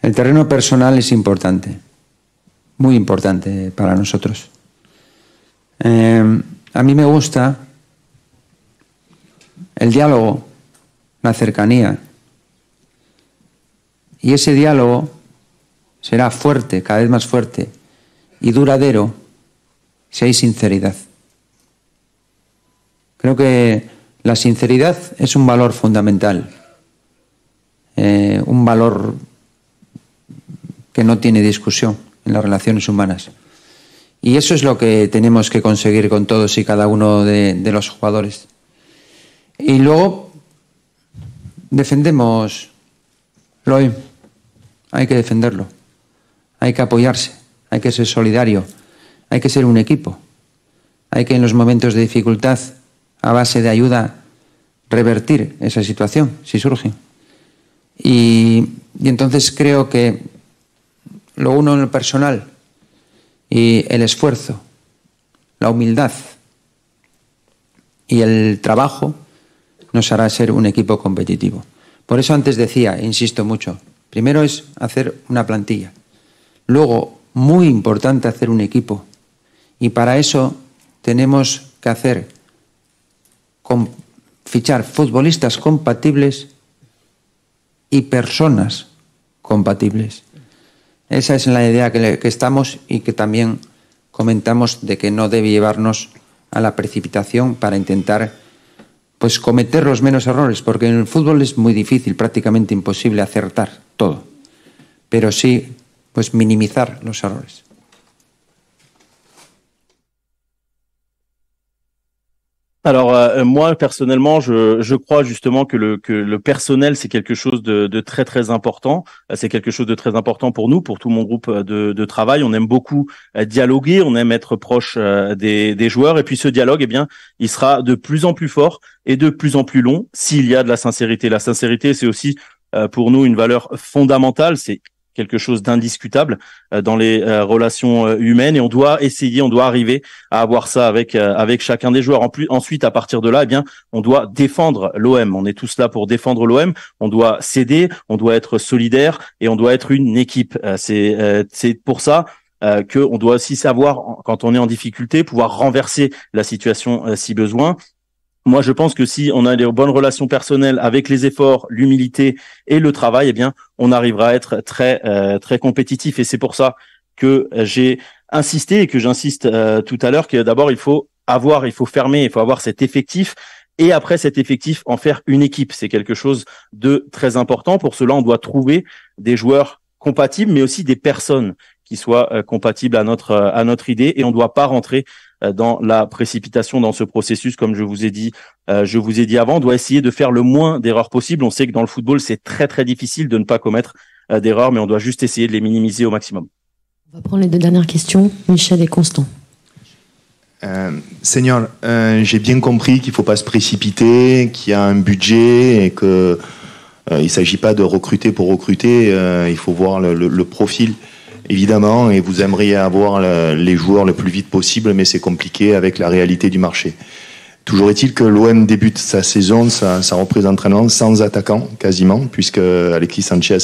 el terreno personal es importante, muy importante para nosotros. A mí me gusta el diálogo, la cercanía, y ese diálogo será fuerte, cada vez más fuerte y duradero si hay sinceridad. Creo que la sinceridad es un valor fundamental, un valor que no tiene discusión en las relaciones humanas. Y eso es lo que tenemos que conseguir con todos y cada uno de los jugadores. Y luego defendemos lo hay que defenderlo, hay que apoyarse, hay que ser solidario, hay que ser un equipo, hay que en los momentos de dificultad, a base de ayuda, revertir esa situación si surge. Y entonces creo que lo uno en lo personal y el esfuerzo, la humildad y el trabajo nos hará ser un equipo competitivo. Por eso antes decía, insisto mucho, primero es hacer una plantilla, luego, muy importante, hacer un equipo. Y para eso tenemos que fichar futbolistas compatibles y personas compatibles. Esa es la idea que estamos y que también comentamos de que no debe llevarnos a la precipitación para intentar pues cometer los menos errores, porque en el fútbol es muy difícil, prácticamente imposible acertar todo, pero sí pues minimizar los errores. Alors moi personnellement, je crois justement que le personnel c'est quelque chose de très très important. C'est quelque chose de très important pour nous, pour tout mon groupe de travail. On aime beaucoup dialoguer, on aime être proche des joueurs, et puis ce dialogue, eh bien, il sera de plus en plus fort et de plus en plus long s'il y a de la sincérité. La sincérité, c'est aussi pour nous une valeur fondamentale. C'est quelque chose d'indiscutable dans les relations humaines, et on doit arriver à avoir ça avec chacun des joueurs. Ensuite, à partir de là, eh bien, on doit défendre l'OM. On est tous là pour défendre l'OM. On doit s'aider, on doit être solidaire et on doit être une équipe. C'est pour ça qu'on doit aussi savoir, quand on est en difficulté, pouvoir renverser la situation si besoin. Moi, je pense que si on a des bonnes relations personnelles avec les efforts, l'humilité et le travail, eh bien, on arrivera à être très très compétitif. Et c'est pour ça que j'ai insisté et que j'insiste tout à l'heure que d'abord il faut avoir cet effectif, et après cet effectif en faire une équipe. C'est quelque chose de très important. Pour cela, on doit trouver des joueurs compatibles, mais aussi des personnes qui soient compatibles à notre idée, et on ne doit pas rentrer dans la précipitation dans ce processus, comme je vous ai dit avant. On doit essayer de faire le moins d'erreurs possible. On sait que dans le football, c'est très très difficile de ne pas commettre d'erreurs, mais on doit juste essayer de les minimiser au maximum. On va prendre les deux dernières questions, Michel et Constant. Seigneur, j'ai bien compris qu'il ne faut pas se précipiter, qu'il y a un budget et que il ne s'agit pas de recruter pour recruter. Il faut voir le profil, évidemment, et vous aimeriez avoir les joueurs le plus vite possible, mais c'est compliqué avec la réalité du marché. Toujours est-il que l'OM débute sa saison, sa reprise d'entraînement sans attaquant, quasiment, puisque Alexis Sanchez,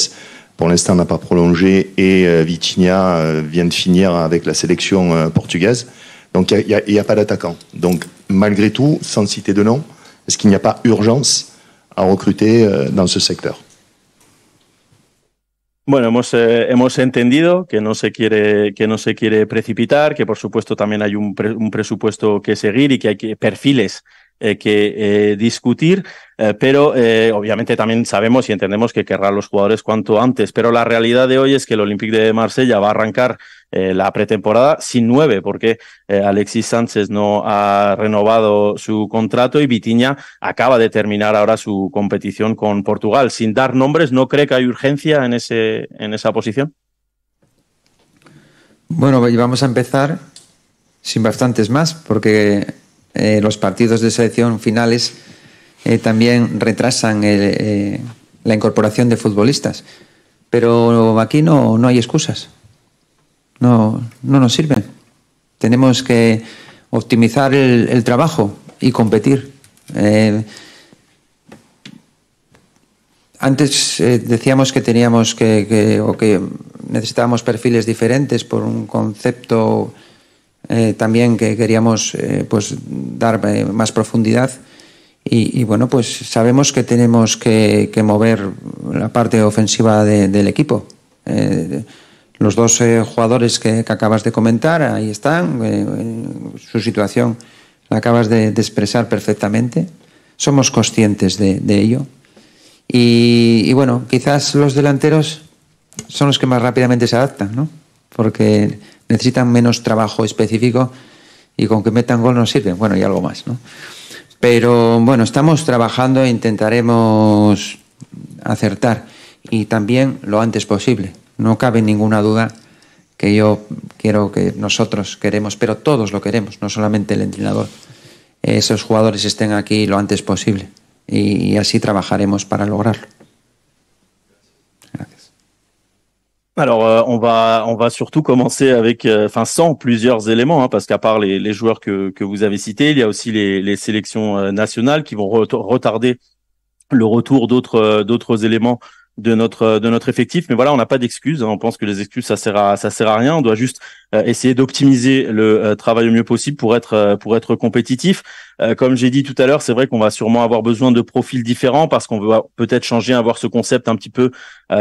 pour l'instant, n'a pas prolongé, et Vitinha vient de finir avec la sélection portugaise. Donc il n'y a pas d'attaquant. Donc malgré tout, sans citer de nom, est-ce qu'il n'y a pas urgence à recruter dans ce secteur? Bueno, hemos entendido que no se quiere precipitar, que por supuesto también hay un presupuesto que seguir y que hay perfiles que discutir, pero obviamente también sabemos y entendemos que querrá a los jugadores cuanto antes. Pero la realidad de hoy es que el Olympique de Marsella va a arrancar la pretemporada sin 9, porque Alexis Sánchez no ha renovado su contrato y Vitinha acaba de terminar ahora su competición con Portugal. Sin dar nombres, ¿no cree que hay urgencia en esa posición? Bueno, vamos a empezar sin bastantes más, porque los partidos de selección finales también retrasan la incorporación de futbolistas. Pero aquí no hay excusas. No nos sirven. Tenemos que optimizar el trabajo y competir. Antes decíamos que teníamos que necesitábamos perfiles diferentes por un concepto también que queríamos pues dar más profundidad y bueno, pues sabemos que tenemos que mover la parte ofensiva del equipo. Los dos jugadores que acabas de comentar, ahí están, su situación la acabas de expresar perfectamente, somos conscientes de ello. Y bueno, quizás los delanteros son los que más rápidamente se adaptan, ¿no? Porque necesitan menos trabajo específico y con que metan gol nos sirven. Bueno, y algo más, ¿no? Pero bueno, estamos trabajando e intentaremos acertar y también lo antes posible. No cabe ninguna duda que yo quiero que nosotros queremos, pero todos lo queremos, no solamente el entrenador. Esos jugadores estén aquí lo antes posible. Y así trabajaremos para lograrlo. Gracias. Alors, on va surtout commencer avec, sans plusieurs éléments, hein, parce qu'à part les joueurs que vous avez cités, il y a aussi les sélections nationales qui vont retarder le retour d'autres éléments de notre effectif. Mais voilà, on n'a pas d'excuses. Hein. On pense que les excuses, ça sert à rien. On doit juste essayer d'optimiser le travail au mieux possible pour être compétitif. Comme j'ai dit tout à l'heure, c'est vrai qu'on va sûrement avoir besoin de profils différents parce qu'on va peut-être changer, avoir ce concept un petit peu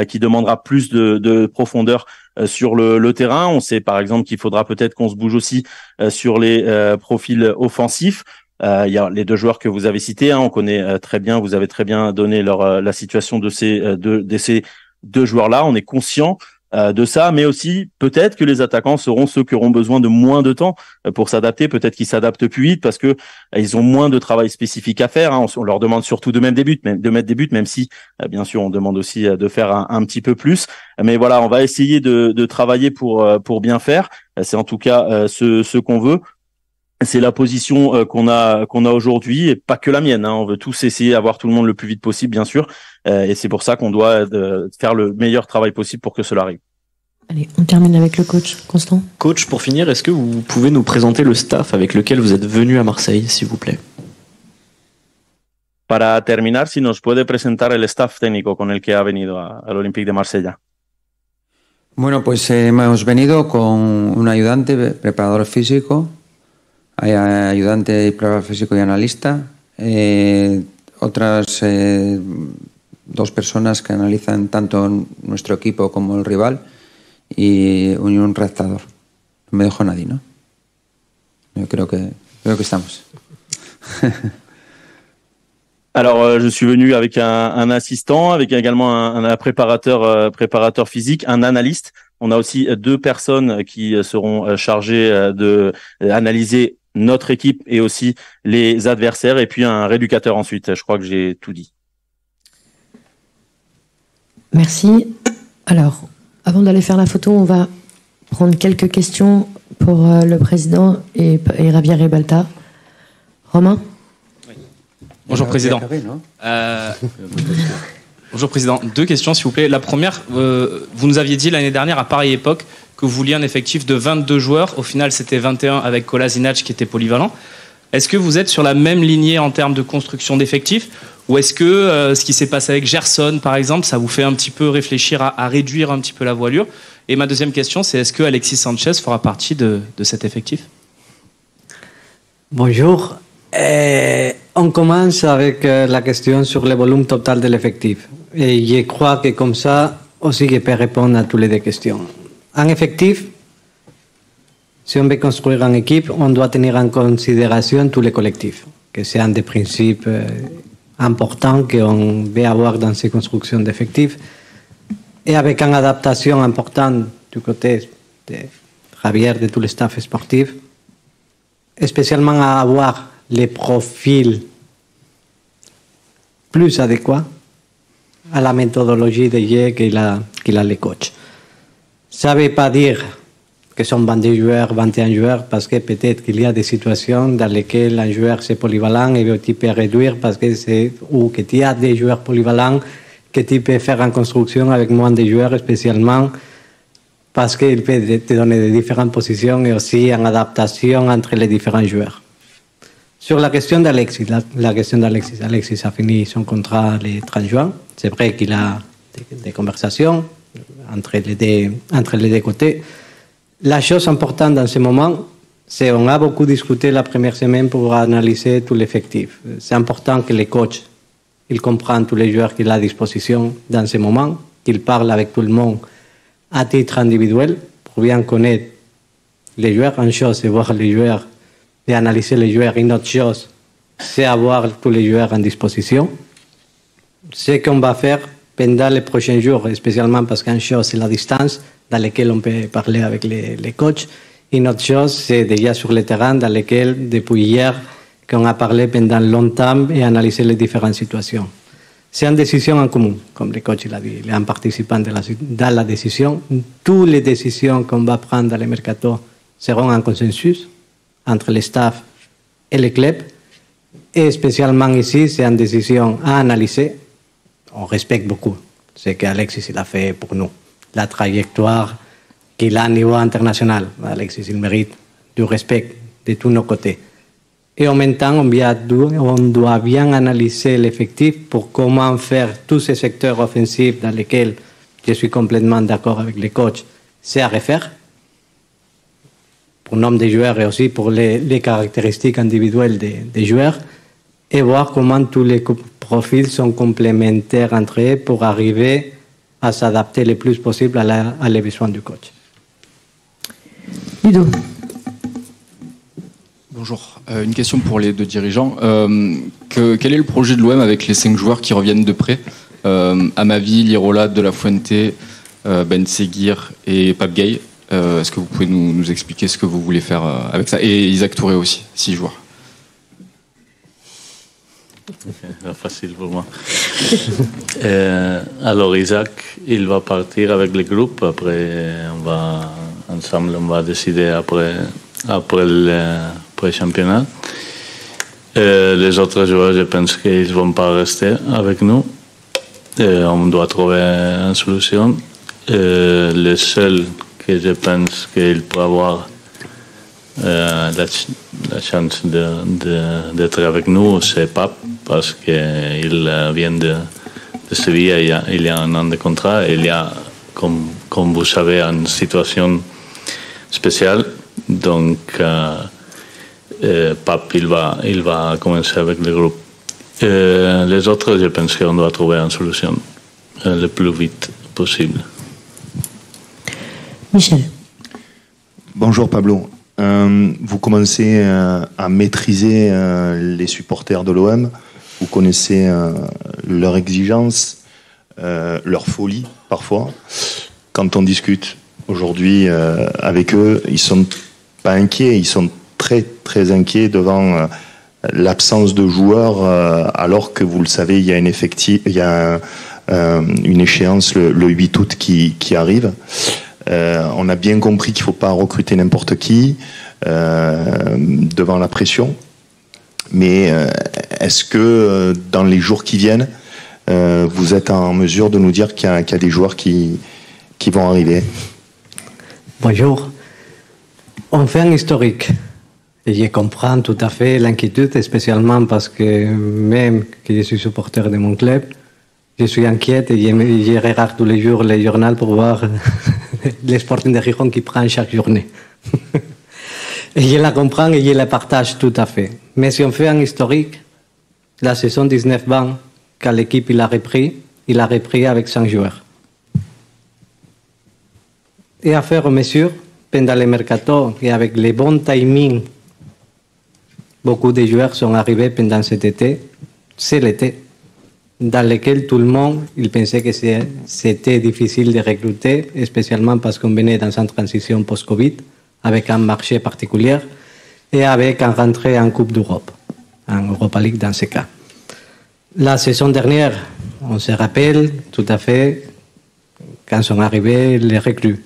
qui demandera plus de profondeur sur le terrain. On sait par exemple qu'il faudra peut-être qu'on se bouge aussi sur les profils offensifs. Il y a les deux joueurs que vous avez cités, hein, on connaît très bien, vous avez très bien donné la situation de ces deux joueurs-là. On est conscient de ça, mais aussi peut-être que les attaquants seront ceux qui auront besoin de moins de temps pour s'adapter. Peut-être qu'ils s'adaptent plus vite parce que ils ont moins de travail spécifique à faire. Hein. On leur demande surtout de mettre des buts, même si bien sûr on demande aussi de faire un petit peu plus. Mais voilà, on va essayer de travailler pour bien faire. C'est en tout cas ce qu'on veut. C'est la position qu'on a aujourd'hui et pas que la mienne. Hein. On veut tous essayer d'avoir tout le monde le plus vite possible, bien sûr. Et c'est pour ça qu'on doit faire le meilleur travail possible pour que cela arrive. Allez, on termine avec le coach. Constant. Coach, pour finir, est-ce que vous pouvez nous présenter le staff avec lequel vous êtes venu à Marseille, s'il vous plaît? Para terminar, si nos puede presentar el staff técnico con el que ha venido al Olympique de Marsella. Bueno, pues hemos venido con un ayudante, preparador físico, ayudante, preparador físico y analista, otras dos personas que analizan tanto nuestro equipo como el rival y un redactador. No me dejo nadie, ¿no? Yo creo que estamos. Alors, je suis venu avec un assistant, avec également un préparateur physique, un analyste. On a aussi deux personnes qui seront chargées de analyser notre équipe et aussi les adversaires, et puis un rééducateur ensuite. Je crois que j'ai tout dit. Merci. Alors, avant d'aller faire la photo, on va prendre quelques questions pour le président et Javier Ribalta. Romain ? Bonjour Président. Bonjour Président. Deux questions s'il vous plaît. La première, vous nous aviez dit l'année dernière à pareille époque que vous vouliez un effectif de 22 joueurs. Au final, c'était 21 avec Kolasinac qui était polyvalent. Est-ce que vous êtes sur la même lignée en termes de construction d'effectifs ou est-ce que ce qui s'est passé avec Gerson, par exemple, ça vous fait un petit peu réfléchir à réduire un petit peu la voilure? Et ma deuxième question, c'est est-ce que Alexis Sanchez fera partie de cet effectif? Bonjour. On commence avec la question sur le volume total de l'effectif. Et je crois que comme ça, aussi je peux répondre à toutes les deux questions. En effectif, si on veut construire une équipe, on doit tenir en considération tous les collectifs, que c'est un des principes importants qu'on veut avoir dans ces constructions d'effectifs. Et avec une adaptation importante du côté Javier, de tout le staff sportif, spécialement à avoir les profils plus adéquats à la méthodologie de jeu qu'il a le coach. Ça ne veut pas dire que sont 22 joueurs, 21 joueurs, parce que peut-être qu'il y a des situations dans lesquelles un joueur c'est polyvalent et tu peux réduire parce que ou que tu as des joueurs polyvalents que tu peux faire en construction avec moins de joueurs, spécialement parce qu'il peut te donner de différentes positions et aussi en adaptation entre les différents joueurs. Sur la question d'Alexis, Alexis a fini son contrat le 30 juin. C'est vrai qu'il a des conversations entre les deux côtés. La chose importante dans ce moment, c'est qu'on a beaucoup discuté la première semaine pour analyser tout l'effectif. C'est important que le coach il comprenne tous les joueurs qu'il a à disposition dans ce moment, qu'il parle avec tout le monde à titre individuel pour bien connaître les joueurs. Une chose, c'est voir les joueurs et analyser les joueurs. Une autre chose, c'est avoir tous les joueurs en disposition. Ce qu'on va faire pendant les prochains jours, spécialement parce qu'une chose, c'est la distance dans laquelle on peut parler avec les coachs. Une autre chose, c'est déjà sur le terrain dans lequel, depuis hier, qu'on a parlé pendant longtemps et analysé les différentes situations. C'est une décision en commun, comme le coach l'a dit, un participant dans la décision. Toutes les décisions qu'on va prendre dans le mercato seront en consensus entre le staff et le club. Et spécialement ici, c'est une décision à analyser. On respecte beaucoup ce qu'Alexis il a fait pour nous. La trajectoire qu'il a au niveau international. Alexis, il mérite du respect de tous nos côtés. Et en même temps, on doit bien analyser l'effectif pour comment faire tous ces secteurs offensifs dans lesquels je suis complètement d'accord avec les coachs, c'est à refaire pour le nombre de joueurs et aussi pour les caractéristiques individuelles des joueurs et voir comment tous les profils sont complémentaires entre eux pour arriver à s'adapter le plus possible à les besoins du coach. Ludo. Bonjour. Une question pour les deux dirigeants. Quel est le projet de l'OM avec les 5 joueurs qui reviennent de prêt Amavi, Lirola, De La Fuente, Ben Seguir et Pape Gay. Est-ce que vous pouvez nous expliquer ce que vous voulez faire avec ça? Et Isaac Touré aussi, 6 joueurs. Facile pour moi. Alors Isaac, il va partir avec le groupe. Après, ensemble, on va décider après le championnat. Les autres joueurs, je pense qu'ils ne vont pas rester avec nous. On doit trouver une solution. Le seul que je pense qu'il peut avoir la chance d'être avec nous, c'est Pape, parce qu'il vient de Séville, il y a un an de contrat, et il y a, comme vous savez, une situation spéciale. Donc, Pape, il va commencer avec le groupe. Les autres, je pense qu'on doit trouver une solution le plus vite possible. Michel. Bonjour Pablo. Vous commencez à maîtriser les supporters de l'OM. Vous connaissez leurs exigences, leur folie parfois. Quand on discute aujourd'hui avec eux, ils sont pas inquiets, ils sont très très inquiets devant l'absence de joueurs, alors que vous le savez, il y a une échéance le 8 août qui arrive. On a bien compris qu'il ne faut pas recruter n'importe qui devant la pression. Mais est-ce que dans les jours qui viennent, vous êtes en mesure de nous dire qu'il y a des joueurs qui vont arriver? Bonjour. On fait un historique. Et je comprends tout à fait l'inquiétude, spécialement parce que même que je suis supporter de mon club, je suis inquiète et je regarde tous les jours les journaux pour voir les Sporting de Gijón qui prennent chaque journée. Et je la comprends et je la partage tout à fait. Mais si on fait un historique, la saison 19-20, quand l'équipe il a repris avec 5 joueurs. Et à faire mesure, pendant le mercato et avec les bons timings, beaucoup de joueurs sont arrivés pendant cet été. C'est l'été dans lequel tout le monde il pensait que c'était difficile de recruter, spécialement parce qu'on venait dans une transition post-Covid. avec un marché particulier et avec un rentrée en Coupe d'Europe, en Europa League dans ce cas. La saison dernière, on se rappelle tout à fait quand sont arrivés les recrues.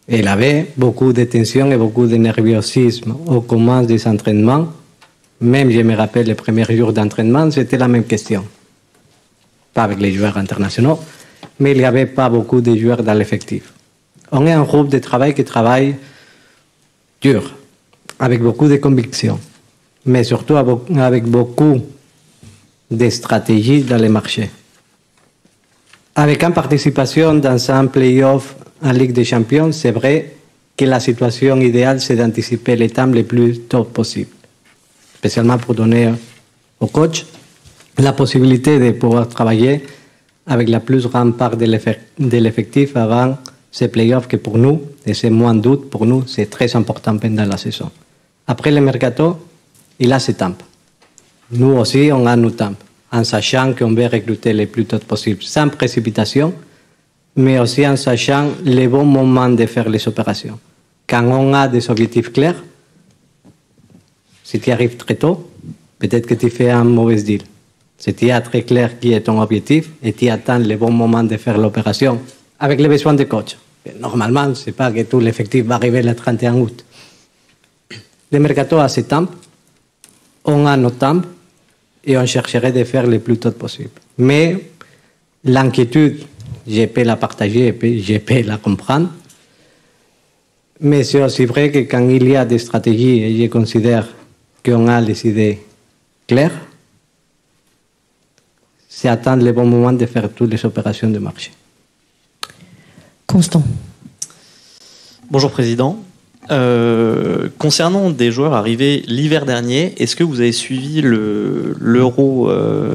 Il avait beaucoup de tension et beaucoup de nerviosisme au commencement des entraînements. Même, je me rappelle, les premiers jours d'entraînement, c'était la même question. Pas avec les joueurs internationaux, mais il n'y avait pas beaucoup de joueurs dans l'effectif. On est un groupe de travail qui travaille dur, avec beaucoup de convictions, mais surtout avec beaucoup de stratégies dans les marchés. Avec une participation dans un play-off en Ligue des Champions, c'est vrai que la situation idéale, c'est d'anticiper les temps le plus tôt possible, spécialement pour donner au coach la possibilité de pouvoir travailler avec la plus grande part de l'effectif avant ces play-offs que pour nous, et c'est moins de doute, pour nous, c'est très important pendant la saison. Après le mercato, il a ses temps. Nous aussi, on a nos temps, en sachant qu'on veut recruter le plus tôt possible, sans précipitation, mais aussi en sachant les bons moments de faire les opérations. Quand on a des objectifs clairs, si tu arrives très tôt, peut-être que tu fais un mauvais deal. Si tu as très clair qui est ton objectif et tu attends le bon moment de faire l'opération avec les besoins du coach. Normalement, ce n'est pas que tout l'effectif va arriver le 31 août. Le mercato a ses temps, on a nos temps et on chercherait de faire le plus tôt possible. Mais l'inquiétude, je peux la partager et je peux la comprendre. Mais c'est aussi vrai que quand il y a des stratégies et je considère qu'on a les idées claires, c'est attendre le bon moment de faire toutes les opérations de marché. Constant. Bonjour Président. Concernant des joueurs arrivés l'hiver dernier, est-ce que vous avez suivi l'Euro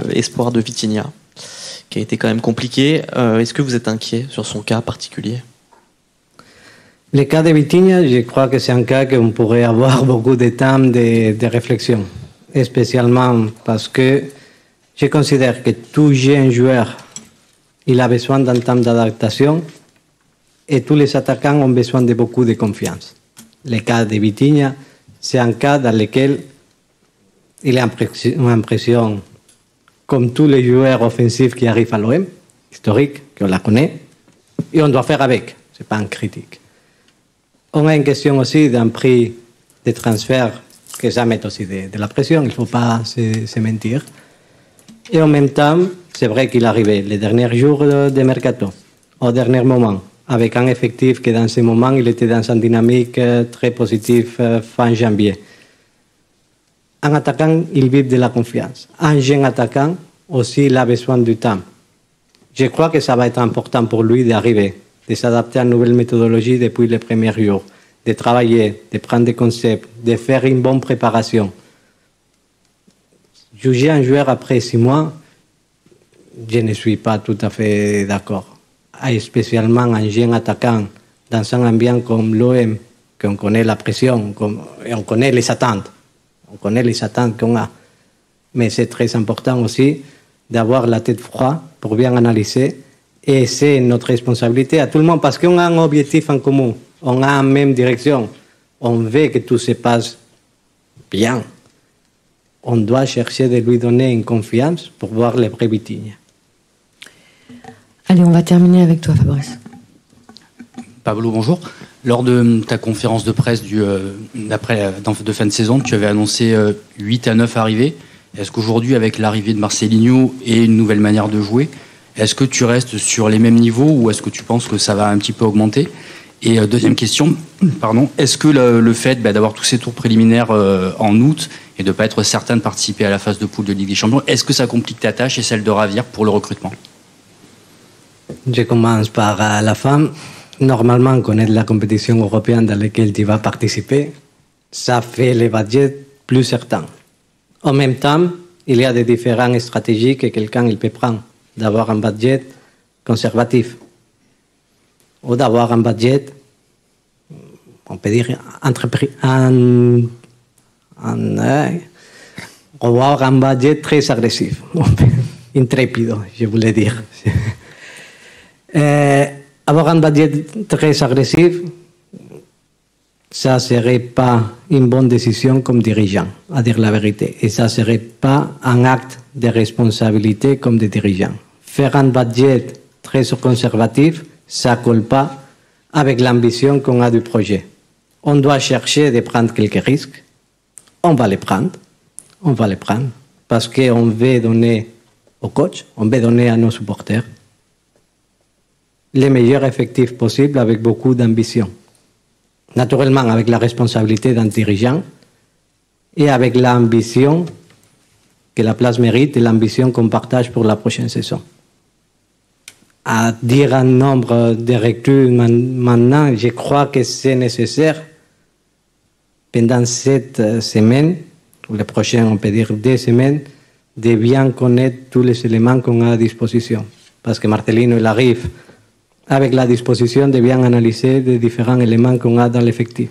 Espoir de Vitinha, qui a été quand même compliqué? Est-ce que vous êtes inquiet sur son cas particulier? Le cas de Vitinha, je crois que c'est un cas qu'on pourrait avoir beaucoup de temps de réflexion, spécialement parce que je considère que tout jeune joueur, il a besoin d'un temps d'adaptation et tous les attaquants ont besoin de beaucoup de confiance. Le cas de Vitinha, c'est un cas dans lequel il a une impression, comme tous les joueurs offensifs qui arrivent à l'OM, historique, qu'on la connaît, et on doit faire avec, ce n'est pas une critique. On a une question aussi d'un prix de transfert que ça met aussi de la pression, il ne faut pas se mentir. Et en même temps, c'est vrai qu'il arrivait les derniers jours de mercato, au dernier moment, avec un effectif que dans ce moment, il était dans une dynamique très positive fin janvier. Un attaquant, il vit de la confiance. Un jeune attaquant, aussi, il a besoin du temps. Je crois que ça va être important pour lui d'arriver, de s'adapter à une nouvelle méthodologie depuis les premiers jours, de travailler, de prendre des concepts, de faire une bonne préparation. Juger un joueur après 6 mois, je ne suis pas tout à fait d'accord. Et spécialement un jeune attaquant dans un ambiance comme l'OM, qu'on connaît la pression, et on connaît les attentes. On connaît les attentes qu'on a. Mais c'est très important aussi d'avoir la tête froide pour bien analyser. Et c'est notre responsabilité à tout le monde parce qu'on a un objectif en commun. On a la même direction. On veut que tout se passe bien. On doit chercher de lui donner une confiance pour voir les vraies Vitinha. Allez, on va terminer avec toi, Fabrice. Pablo, bonjour. Lors de ta conférence de presse de fin de saison, tu avais annoncé 8 à 9 arrivées. Est-ce qu'aujourd'hui, avec l'arrivée de Marcelinho et une nouvelle manière de jouer, est-ce que tu restes sur les mêmes niveaux ou est-ce que tu penses que ça va un petit peu augmenter? Et deuxième question, est-ce que le fait d'avoir tous ces tours préliminaires en août et de ne pas être certain de participer à la phase de poule de Ligue des Champions, est-ce que ça complique ta tâche et celle de Ravir pour le recrutement? Je commence par la fin. Normalement, connaître la compétition européenne dans laquelle tu vas participer, ça fait les budgets plus certains. En même temps, il y a des différentes stratégies que quelqu'un il peut prendre. D'avoir un budget conservatif ou d'avoir un budget, on peut dire, ou avoir un budget très agressif, intrépido, je voulais dire. Avoir un budget très agressif, ça ne serait pas une bonne décision comme dirigeant, à dire la vérité. Et ça ne serait pas un acte de responsabilité comme des dirigeants. Faire un budget très conservatif, ça ne colle pas avec l'ambition qu'on a du projet. On doit chercher de prendre quelques risques. On va les prendre. On va les prendre. Parce qu'on veut donner aux coachs, on veut donner à nos supporters les meilleurs effectifs possibles avec beaucoup d'ambition. Naturellement, avec la responsabilité d'un dirigeant et avec l'ambition que la place mérite et l'ambition qu'on partage pour la prochaine saison. À dire un nombre de recrues maintenant, je crois que c'est nécessaire pendant cette semaine, ou les prochaines, on peut dire 2 semaines, de bien connaître tous les éléments qu'on a à disposition. Parce que Marcelino, il arrive avec la disposition de bien analyser les différents éléments qu'on a dans l'effectif.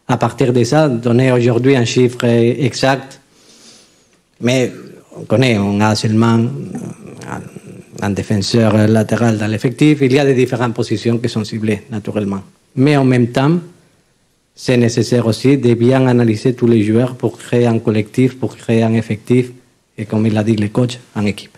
À partir de ça, donner aujourd'hui un chiffre exact, mais on connaît, on a seulement un défenseur latéral dans l'effectif. Il y a des différentes positions qui sont ciblées, naturellement. Mais en même temps, c'est nécessaire aussi de bien analyser tous les joueurs pour créer un collectif, pour créer un effectif, et comme il a dit le coach, en équipe.